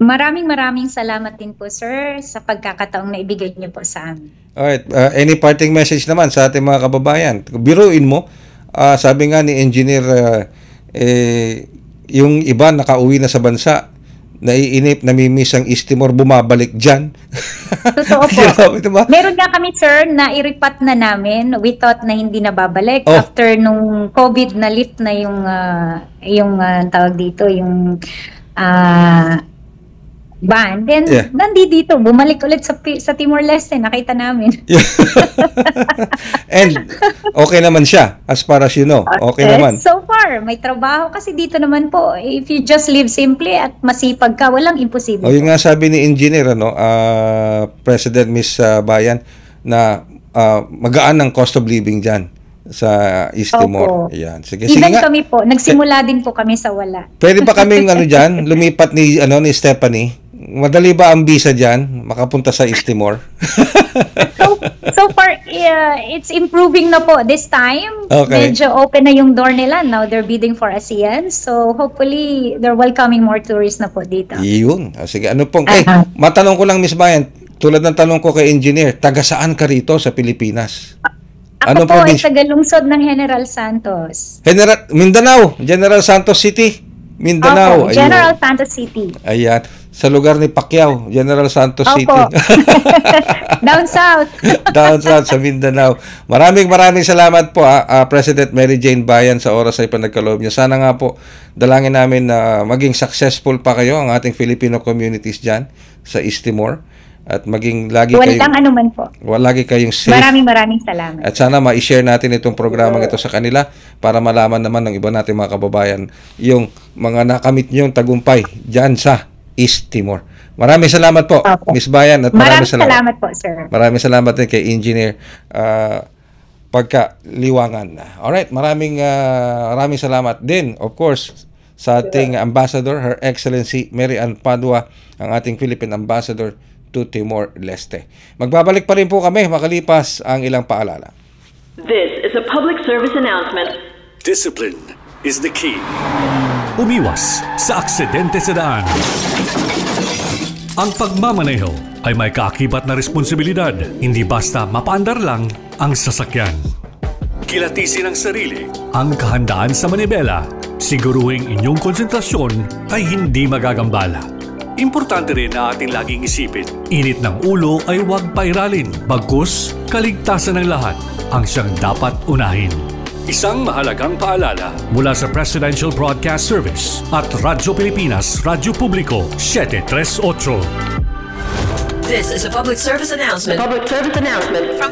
E: Maraming salamat din po, sir, sa pagkakataong na ibigay niyo po sa amin.
B: Alright, any parting message naman sa ating mga kababayan? Biruin mo, sabi nga ni Engineer, yung iba nakauwi na sa bansa, naiinip, namimiss ang East Timor, bumabalik dyan.
E: Totoo po. Meron nga kami, sir, na iripat na namin. We thought na hindi na babalik. After nung COVID na lift na yung tawag dito, yung ban. Then, nandito, bumalik ulit sa Timor-Leste, nakita namin.
B: And, okay naman siya, as far as you know. Okay naman.
E: So far, may trabaho kasi dito naman po. If you just live simply at masipag ka, walang imposible.
B: Yung nga sabi ni Engineer, President Miss Bayan, na magaan ang cost of living dyan sa East Timor. Ayan. Sige nga.
E: Kami po, nagsimula din po kami sa wala.
B: Pwede ba kaming dyan, lumipat ni Stephanie? Madali ba ang visa dyan? Makapunta sa East Timor?
E: so far, it's improving na po this time.
B: Okay.
E: Medyo open na yung door nila. Now they're bidding for ASEAN. So hopefully, they're welcoming more tourists na po dito.
B: Yun. Sige, matanong ko lang, Miss Bayan, tulad ng tanong ko kay Engineer, taga saan ka rito sa Pilipinas?
E: Ako po ay taga-lungsod ng General Santos.
B: Mindanao, General Santos City. Mindanao.
E: Opo, General Santos City.
B: Ayan. Sa lugar ni Pacquiao, General Santos City.
E: Down south.
B: Down south sa Mindanao. Maraming salamat po, President Mary Jane Bayan, sa oras ay panagkaloob niyo. Sana nga po, dalangin namin na maging successful pa kayo, ang ating Filipino communities dyan sa East Timor. At maging lagi kayong safe. Maraming salamat. At sana ma-share natin itong programang ito sa kanila para malaman naman ng iba natin mga kababayan yung mga nakamit niyong tagumpay dyan sa East Timor. Maraming salamat po, Miss Bayan. At maraming salamat
E: po, sir.
B: Maraming salamat din kay Engineer Pagkaliwangan. Alright, maraming salamat din, of course, sa ating Ambassador, Her Excellency Mary Ann Padua, ang ating Philippine Ambassador to Timor-Leste. Magbabalik pa rin po kami makalipas ang ilang paalala.
D: This is a public service announcement.
A: Discipline is the key. Umiwas sa aksidente sa daan. Ang pagmamaneho ay may kaakibat na responsibilidad. Hindi basta mapaandar lang ang sasakyan. Kilatisin ang sarili, ang kahandaan sa manibela, Siguruhing inyong konsentrasyon ay hindi magagambala. Importante rin na ating laging isipin, init ng ulo ay huwag pairalin, bagkus kaligtasan ng lahat ang siyang dapat unahin. Isang mahalagang paalala mula sa Presidential Broadcast Service at Radyo Pilipinas, Radyo Publiko, 738.
D: This is a public service announcement. From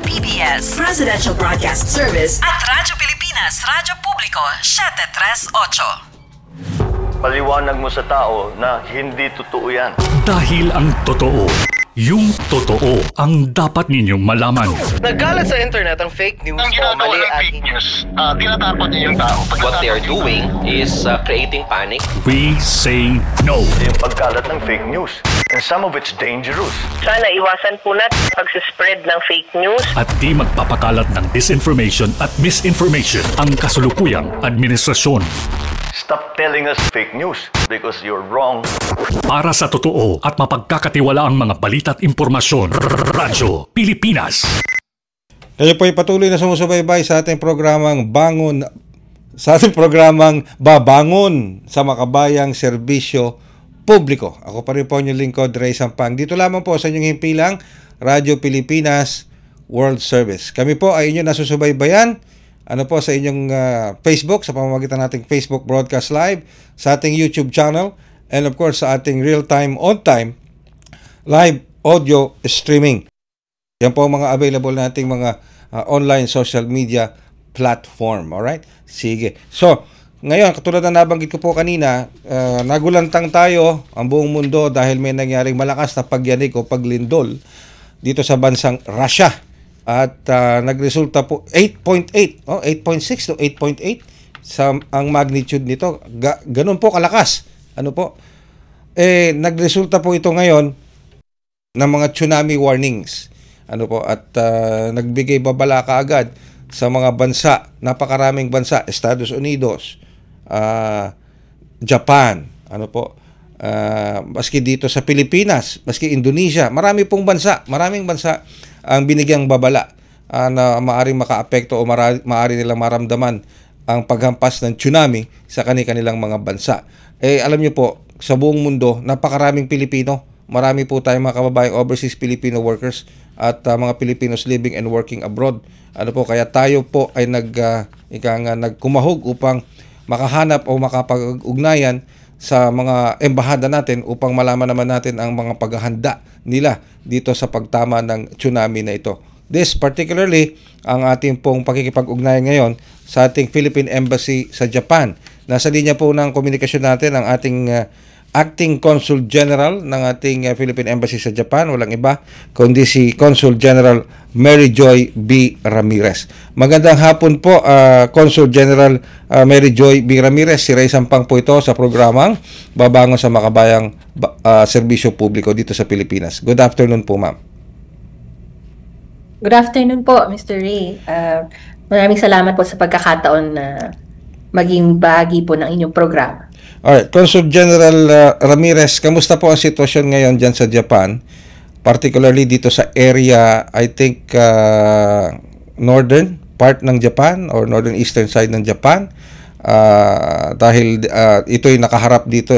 D: PBS, Presidential Broadcast Service at Radyo Pilipinas, Radyo Publiko, 738.
G: Paliwanag mo sa tao na hindi totoo yan.
A: Dahil ang totoo, yung totoo ang dapat ninyong malaman.
H: Nagkalat sa internet ang fake news
G: Ang
H: o
G: ginagawa
H: mali
G: ng
H: at
G: fake news, tinatapon niyo yung tao.
I: What they are doing is creating panic.
A: We say no.
G: Yung pagkalat ng fake news. And some of it's dangerous.
J: Sana iwasan po natin pag-spread ng fake news.
A: At di magpapakalat ng disinformation at misinformation ang kasulukuyang administrasyon.
G: Stop telling us fake news because you're wrong.
A: Para sa totoo at mapagkakatiwalaang mga balita at impormasyon, Radyo Pilipinas.
B: Kayo po ay patuloy na sumusubaybay sa ating programang Babangon sa Makabayang Serbisyo Publiko. Ako pa rin po inyong lingkod, Ray Sampang. Dito lamang po sa inyong himpilang Radyo Pilipinas World Service. Kami po ay inyong nasusubaybayan sa inyong Facebook, sa pamamagitan nating Facebook Broadcast Live, sa ating YouTube channel, and of course sa ating real-time, on-time live audio streaming. Yan po ang mga available nating mga online social media platform. Alright? Sige. So, ngayon, katulad na nabanggit ko po kanina, nagulantang tayo ang buong mundo dahil may nangyaring malakas na pagyanig o paglindol dito sa bansang Russia. At nagresulta po 8.6 to 8.8 ang magnitude nito. Ganun po kalakas. Nagresulta po ito ngayon ng mga tsunami warnings. At nagbigay babala kaagad sa mga bansa, napakaraming bansa, Estados Unidos, Japan, maski dito sa Pilipinas, maski Indonesia, maraming bansa ang binigyang babala na maaaring makaapekto o maaari nilang maramdaman ang paghampas ng tsunami sa kanilang mga bansa. Alam niyo po, sa buong mundo, napakaraming Pilipino. Marami po tayong mga kababayang overseas Filipino workers at mga Filipinos living and working abroad. Kaya tayo po ay nagkumahog upang makahanap o makapag-ugnayan sa mga embahada natin upang malaman naman natin ang mga paghahanda nila dito sa pagtama ng tsunami na ito. This particularly ang ating pong pakikipag-ugnayan ngayon sa ating Philippine Embassy sa Japan. Nasa linya po ng komunikasyon natin ang ating Acting Consul General ng ating Philippine Embassy sa Japan, walang iba kundi si Consul General Mary Joy B. Ramirez. Magandang hapon po, Consul General Mary Joy B. Ramirez. Si Ray Sampang po ito sa programang Babangon sa Makabayang Serbisyo Publiko dito sa Pilipinas. Good afternoon po, ma'am.
K: Good afternoon po, Mr. Ray. Maraming salamat po sa pagkakataon na maging bahagi po ng inyong programa.
B: Alright, Consul General Ramirez, kamusta po ang sitwasyon ngayon dyan sa Japan? Particularly dito sa area, I think, northern part ng Japan or northern eastern side ng Japan. Dahil ito'y nakaharap dito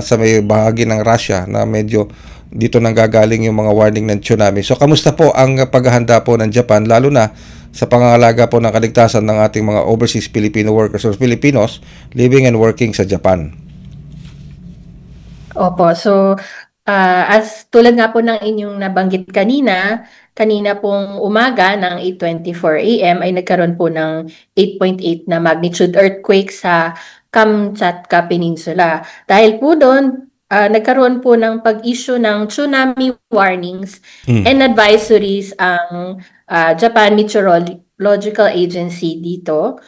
B: sa may bahagi ng Russia na medyo dito nanggagaling yung mga warning ng tsunami. So, kamusta po ang paghahanda po ng Japan, lalo na sa pangangalaga po ng kaligtasan ng ating mga overseas Filipino workers or Filipinos living and working sa Japan?
K: Opo, so as tulad nga po ng inyong nabanggit kanina pong umaga ng 8:24 AM ay nagkaroon po ng 8.8 na magnitude earthquake sa Kamchatka Peninsula. Dahil po doon, nagkaroon po ng pag-issue ng tsunami warnings and advisories ang Japan Meteorological Agency dito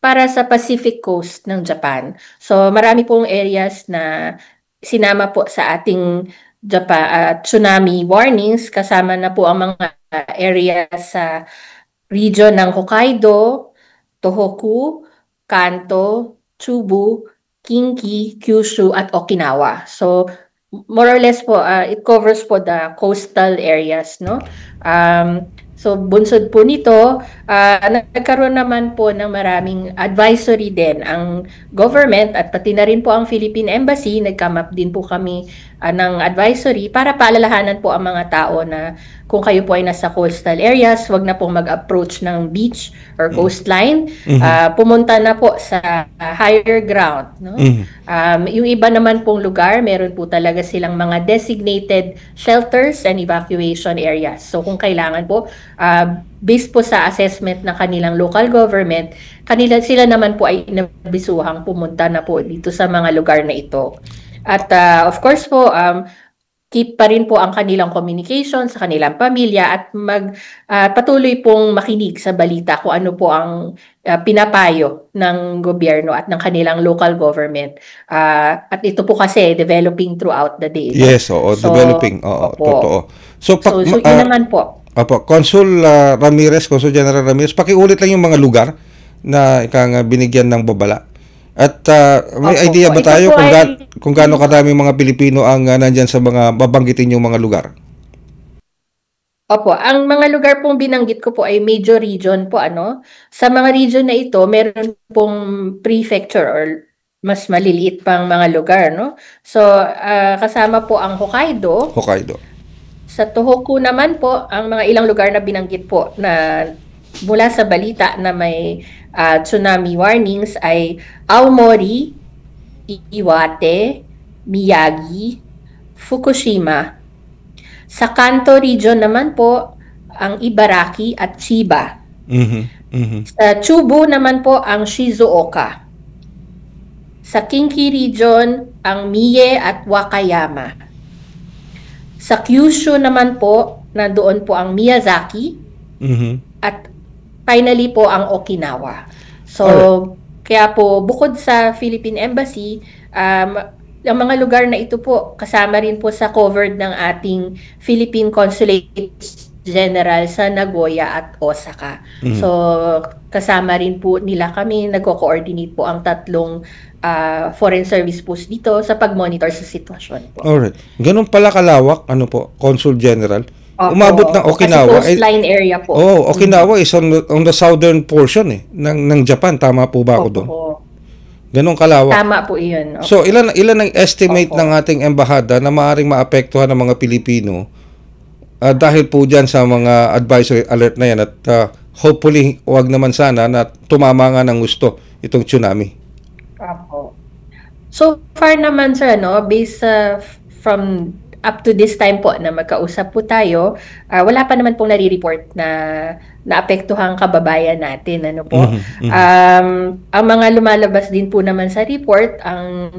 K: para sa Pacific Coast ng Japan. So marami pong areas na sinama po sa ating tsunami warnings, kasama na po ang mga areas sa region ng Hokkaido, Tohoku, Kanto, Chubu, Kinki, Kyushu at Okinawa. So more or less po it covers po the coastal areas, no? So bunsod po nito, nagkaroon naman po ng maraming advisory din ang government at pati na rin po ang Philippine Embassy. Nag-come up din po kami ng advisory para paalalahanan po ang mga tao na kung kayo po ay nasa coastal areas, wag na pong mag-approach ng beach or coastline. Pumunta na po sa higher ground. No? Yung iba naman pong lugar, meron po talaga silang mga designated shelters and evacuation areas. So kung kailangan po, based po sa assessment ng kanilang local government, sila naman po ay nabisuhang pumunta na po dito sa mga lugar na ito. At of course po, keep pa rin po ang kanilang communication sa kanilang pamilya at patuloy pong makinig sa balita kung ano po ang pinapayo ng gobyerno at ng kanilang local government. At ito po kasi developing throughout the day.
B: Yes, developing. Totoo. So
K: yun naman po.
B: Consul Ramirez, Consul General Ramirez, pakiulit lang yung mga lugar na binigyan ng babala. At may idea ba tayo kung gaano karaming mga Pilipino ang nandyan sa mga babanggitin yung mga lugar?
K: Opo, ang mga lugar pong binanggit ko po ay major region po. Sa mga region na ito, meron pong prefecture or mas maliliit pang mga lugar. No? So, kasama po ang Hokkaido. Sa Tohoku naman po, ang mga ilang lugar na binanggit po na mula sa balita na may tsunami warnings ay Aomori, Iwate, Miyagi, Fukushima. Sa Kanto region naman po, ang Ibaraki at Chiba. Sa Chubu naman po, ang Shizuoka. Sa Kinki region, ang Mie at Wakayama. Sa Kyushu naman po, nandoon po ang Miyazaki. At finally po ang Okinawa. So, kaya po bukod sa Philippine Embassy, ang mga lugar na ito po kasama rin po sa covered ng ating Philippine Consulate General sa Nagoya at Osaka. So, kasama rin po nila kami, nagko-coordinate po ang tatlong foreign service post dito sa pag-monitor sa sitwasyon po.
B: Alright. Ganun pala kalawak, Consul General? Umabot ng Okinawa.
K: Kasi coastline area po.
B: Okinawa is on the southern portion ng Japan. Tama po ba ako doon? Ganun kalawak.
K: Tama po iyon.
B: So, ilan ang estimate ng ating embahada na maaaring maapektuhan ng mga Pilipino dahil po dyan sa mga advisory alert na yan at hopefully, wag naman sana na tumama nga ng gusto itong tsunami.
K: So far naman sir, based from up to this time po na magkausap po tayo, wala pa naman pong nare-report na naapektuhang kababayan natin. Ang mga lumalabas din po naman sa report, ang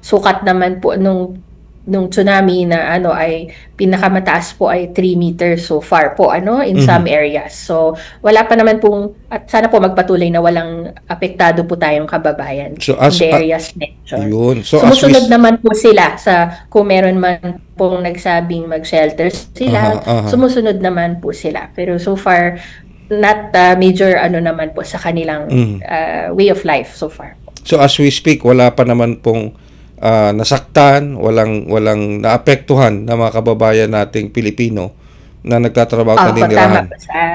K: sukat naman po nung tsunami na ay pinakamataas po ay 3 meters so far po in some areas. So wala pa naman pong, at sana po magpatuloy na walang apektado po tayong kababayan in the areas mentioned.
B: So
K: sumusunod naman po sila kung meron man pong nagsabing mag-shelter sila, sumusunod naman po sila. Pero so far not major naman po sa kanilang way of life so far.
B: So as we speak, wala pa naman pong nasaktan, walang naapektuhan na mga kababayan nating Pilipino na nagtatrabaho at naninirahan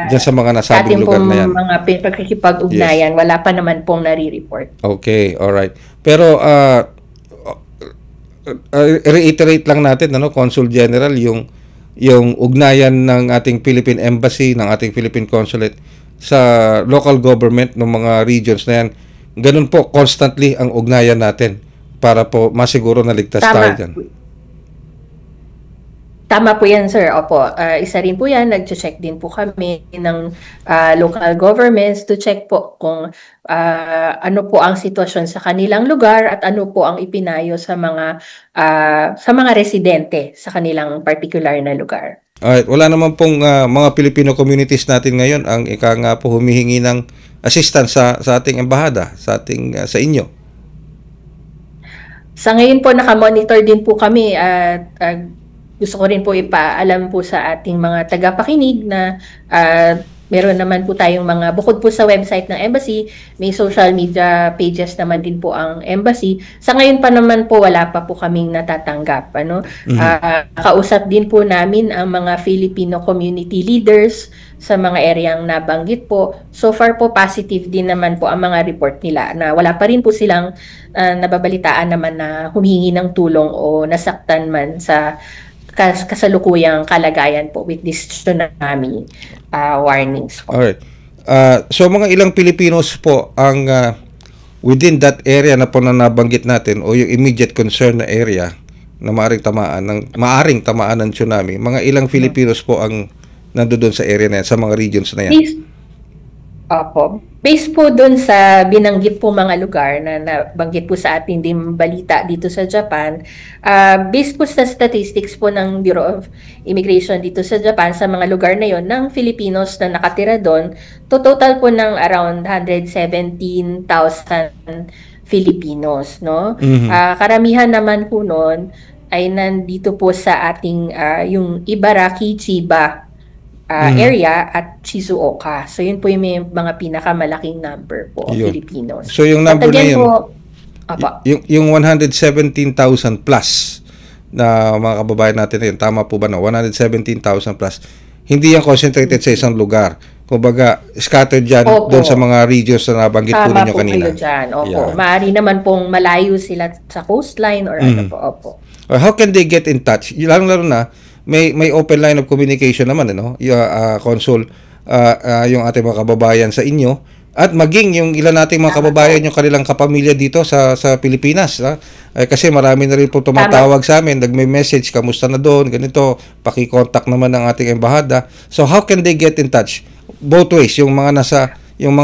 B: dyan sa mga nasabing lugar na yan.
K: Ating mga pagkikipag-ugnayan, wala pa naman pong nare-report.
B: Okay, alright. Pero reiterate lang natin, Consul General, yung ugnayan ng ating Philippine Embassy, ng ating Philippine Consulate sa local government ng mga regions na yan. Ganun po, constantly ang ugnayan natin para po masiguro na ligtas tayo dyan.
K: Tama po yan, sir. Opo. Isa rin po yan. Nag-check din po kami ng local governments to check po kung ano po ang sitwasyon sa kanilang lugar at ano po ang ipinayo sa mga residente sa kanilang particular na lugar.
B: Alright. Wala naman pong mga Filipino communities natin ngayon ang nga po humihingi ng assistance sa ating embahada, sa inyo.
K: Sa ngayon po, nakamonitor din po kami at gusto ko rin po ipaalam po sa ating mga tagapakinig na meron naman po tayong bukod po sa website ng embassy, may social media pages naman din po ang embassy. Sa ngayon pa naman po, wala pa po kaming natatanggap. Kausap din po namin ang mga Filipino community leaders sa mga areang nabanggit po. So far po positive din naman po ang mga report nila na wala pa rin po silang nababalitaan naman na humihingi ng tulong o nasaktan man sa kasalukuyang kalagayan po with this tsunami warnings po.
B: Alright. So mga ilang Pilipinos po ang within that area na po na nabanggit natin o yung immediate concern na area na maaring tamaan ng tsunami, mga ilang Filipinos po ang nandoon sa area na yan, sa mga regions na yan?
K: Based po doon sa binanggit po mga lugar na nabanggit po sa ating din balita dito sa Japan, based po sa statistics po ng Bureau of Immigration dito sa Japan, sa mga lugar na yon ng Filipinos na nakatira doon, total po ng around 117,000 Filipinos, no? Karamihan naman po noon ay nandito po sa ating yung Ibaraki, Chiba area at Shizuoka. So yun po yung may mga pinakamalaking number po of Filipinos.
B: So yung number na yun, yung 117,000 plus na mga kababayan natin na yun, tama po ba na 117,000 plus, hindi yan concentrated sa isang lugar. Kumbaga, scattered dyan doon sa mga regions na nabanggit po ninyo kanina.
K: Tama po kayo dyan. Maaari naman pong malayo sila sa coastline or ano po.
B: How can they get in touch? Lalo na, may open line of communication naman, Consul, yung ating mga kababayan sa inyo, at maging yung ilan nating mga kababayan, yung kanilang kapamilya dito sa Pilipinas. Kasi marami na rin po tumatawag sa amin, nagme-message, kamusta na doon, ganito, paki-contact naman ng ating embahada. So how can they get in touch? Both ways, yung mga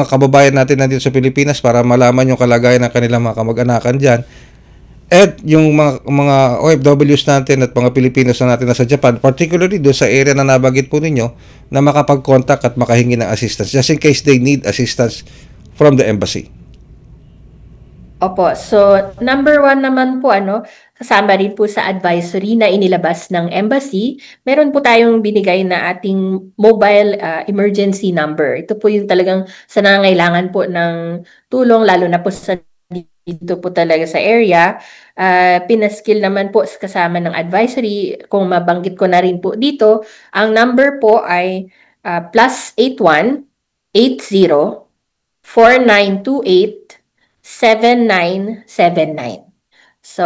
B: kababayan natin nandito sa Pilipinas para malaman yung kalagayan ng kanilang mga kamag-anakan dyan. At yung mga OFWs natin at mga Pilipinos na natin nasa Japan, particularly doon sa area na nabanggit po ninyo, na makapag-contact at makahingi ng assistance just in case they need assistance from the embassy.
K: So number 1 naman po, kasama rin po sa advisory na inilabas ng embassy, meron po tayong binigay na ating mobile emergency number. Ito po yung talagang sa nangangailangan po ng tulong, lalo na po sa dito po talaga sa area. Pinaskill naman po kasama ng advisory. Kung mabanggit ko na rin po dito, ang number po ay +81 80 4928 7979. So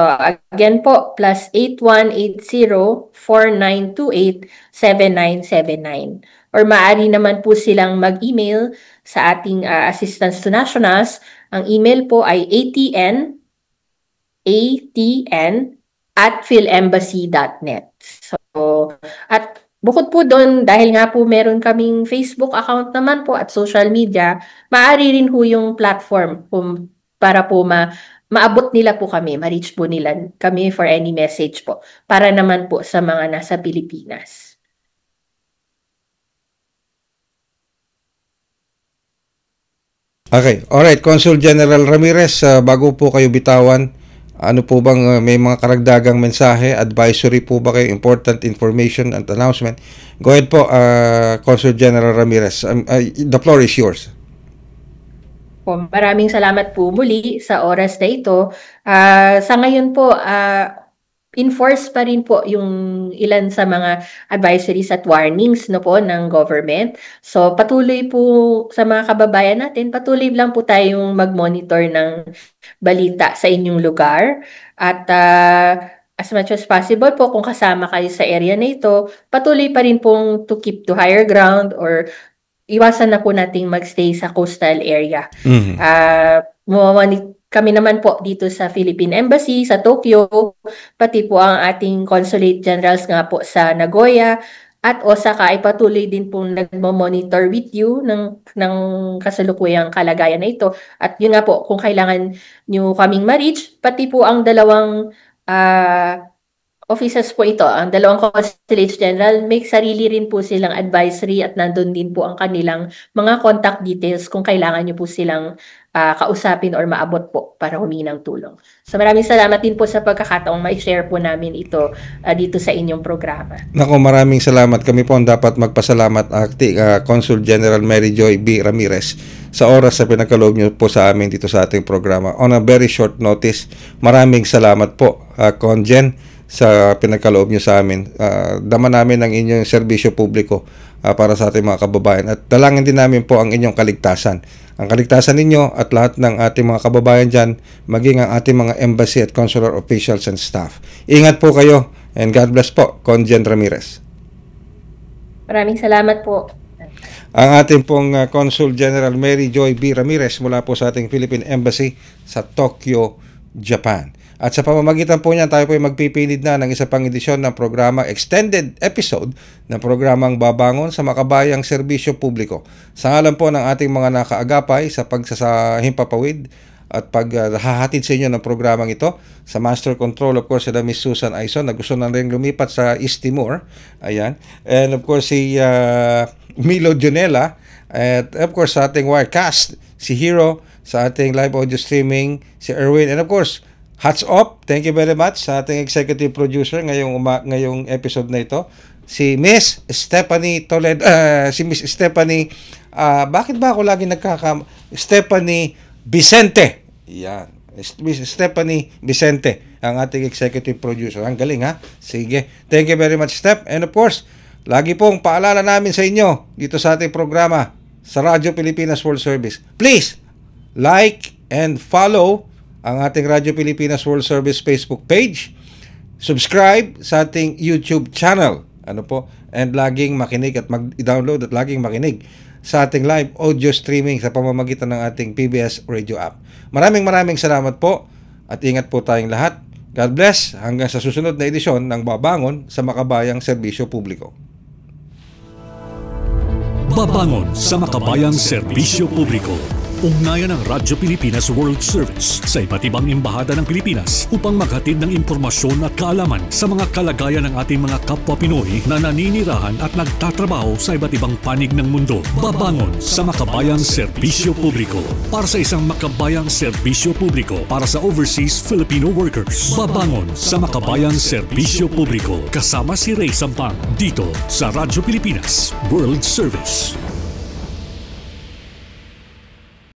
K: again po, +81 80 4928 7979. Or maaari naman po silang mag-email sa ating Assistance to Nationals. Ang email po ay atn@philembassy.net. So, at bukod po doon, dahil nga po meron kaming Facebook account naman po at social media, maaari rin po yung platform para po maabot nila po kami, ma-reach po nila kami for any message po, para naman po sa mga nasa Pilipinas.
B: Okay. Alright, Consul General Ramirez, bago po kayo bitawan, ano po bang may mga karagdagang mensahe, advisory po ba kayo, important information and announcement? Go ahead po, Consul General Ramirez. The floor is yours.
K: Maraming salamat po muli sa oras na ito. Sa ngayon po, enforce pa rin po yung ilan sa mga advisories at warnings po ng government. So patuloy po sa mga kababayan natin, patuloy lang po tayong mag-monitor ng balita sa inyong lugar. At as much as possible po, kung kasama kayo sa area na ito, patuloy pa rin pong to keep to higher ground or iwasan na po nating magstay sa coastal area. Kami naman po dito sa Philippine Embassy sa Tokyo, pati po ang ating Consulate Generals nga po sa Nagoya at Osaka ay patuloy din pong nagmo-monitor with you ng kasalukuyang kalagayan na ito. At yun nga po, kung kailangan nyo kaming ma-reach, pati po ang dalawang offices po ito, ang dalawang Consulates General, may sarili rin po silang advisory at nandun din po ang kanilang mga contact details kung kailangan nyo po silang kausapin or maabot po para humingi ng tulong. So maraming salamat din po sa pagkakataong ma-share po namin ito dito sa inyong programa.
B: Nako, maraming salamat. Kami po ang dapat magpasalamat Consul General Mary Joy B. Ramirez sa oras sa pinagkaloob niyo po sa amin dito sa ating programa. On a very short notice, maraming salamat po, Congen, sa pinagkaloob nyo sa amin. Dama namin ang inyong serbisyo publiko para sa ating mga kababayan. At dalangin din namin po ang inyong kaligtasan. Ang kaligtasan ninyo at lahat ng ating mga kababayan dyan, maging ang ating mga embassy at consular officials and staff. Ingat po kayo and God bless po, Conjen Ramirez.
K: Maraming salamat po.
B: Ang ating pong Consul General Mary Joy B. Ramirez mula po sa ating Philippine Embassy sa Tokyo, Japan. At sa pamamagitan po niyan, tayo po ay magpipilid na ng isa pang edisyon ng programa, extended episode ng programang Babangon sa Makabayang Serbisyo Publiko. Sa ngalan po ng ating mga nakaagapay sa pagsasahimpapawid at paghahatid sa inyo ng programang ito, sa Master Control, of course, si Miss Susan Aison, na gusto na rin lumipat sa East Timor. Ayan. And of course, si Milo Junela, at of course, sa ating Wirecast, si Hero, sa ating live audio streaming, si Erwin, and of course, hats off, thank you very much sa ating executive producer ngayong episode na ito, si Miss Stephanie Toledo, si Miss Stephanie, bakit ba ako lagi Stephanie Vicente. Yan. Miss Stephanie Vicente, ang ating executive producer. Ang galing, ha? Sige. Thank you very much, Steph. And of course, lagi pong paalala namin sa inyo dito sa ating programa sa Radyo Pilipinas World Service. Please, like and follow ang ating Radyo Pilipinas World Service Facebook page. Subscribe sa ating YouTube channel. And laging makinig at mag-download at laging makinig sa ating live audio streaming sa pamamagitan ng ating PBS Radio app. Maraming salamat po at ingat po tayong lahat. God bless hanggang sa susunod na edisyon ng Babangon sa Makabayang Serbisyo Publiko.
A: Babangon sa Makabayang Serbisyo Publiko. Ugnayan ng Radyo Pilipinas World Service sa iba't ibang embahada ng Pilipinas upang maghatid ng impormasyon at kaalaman sa mga kalagayan ng ating mga kapwa Pinoy na naninirahan at nagtatrabaho sa iba't ibang panig ng mundo. Babangon sa Makabayang Serbisyo Publiko para sa isang makabayang serbisyo publiko para sa overseas Filipino workers. Babangon sa Makabayang Serbisyo Publiko kasama si Ray Sampang dito sa Radyo Pilipinas World Service.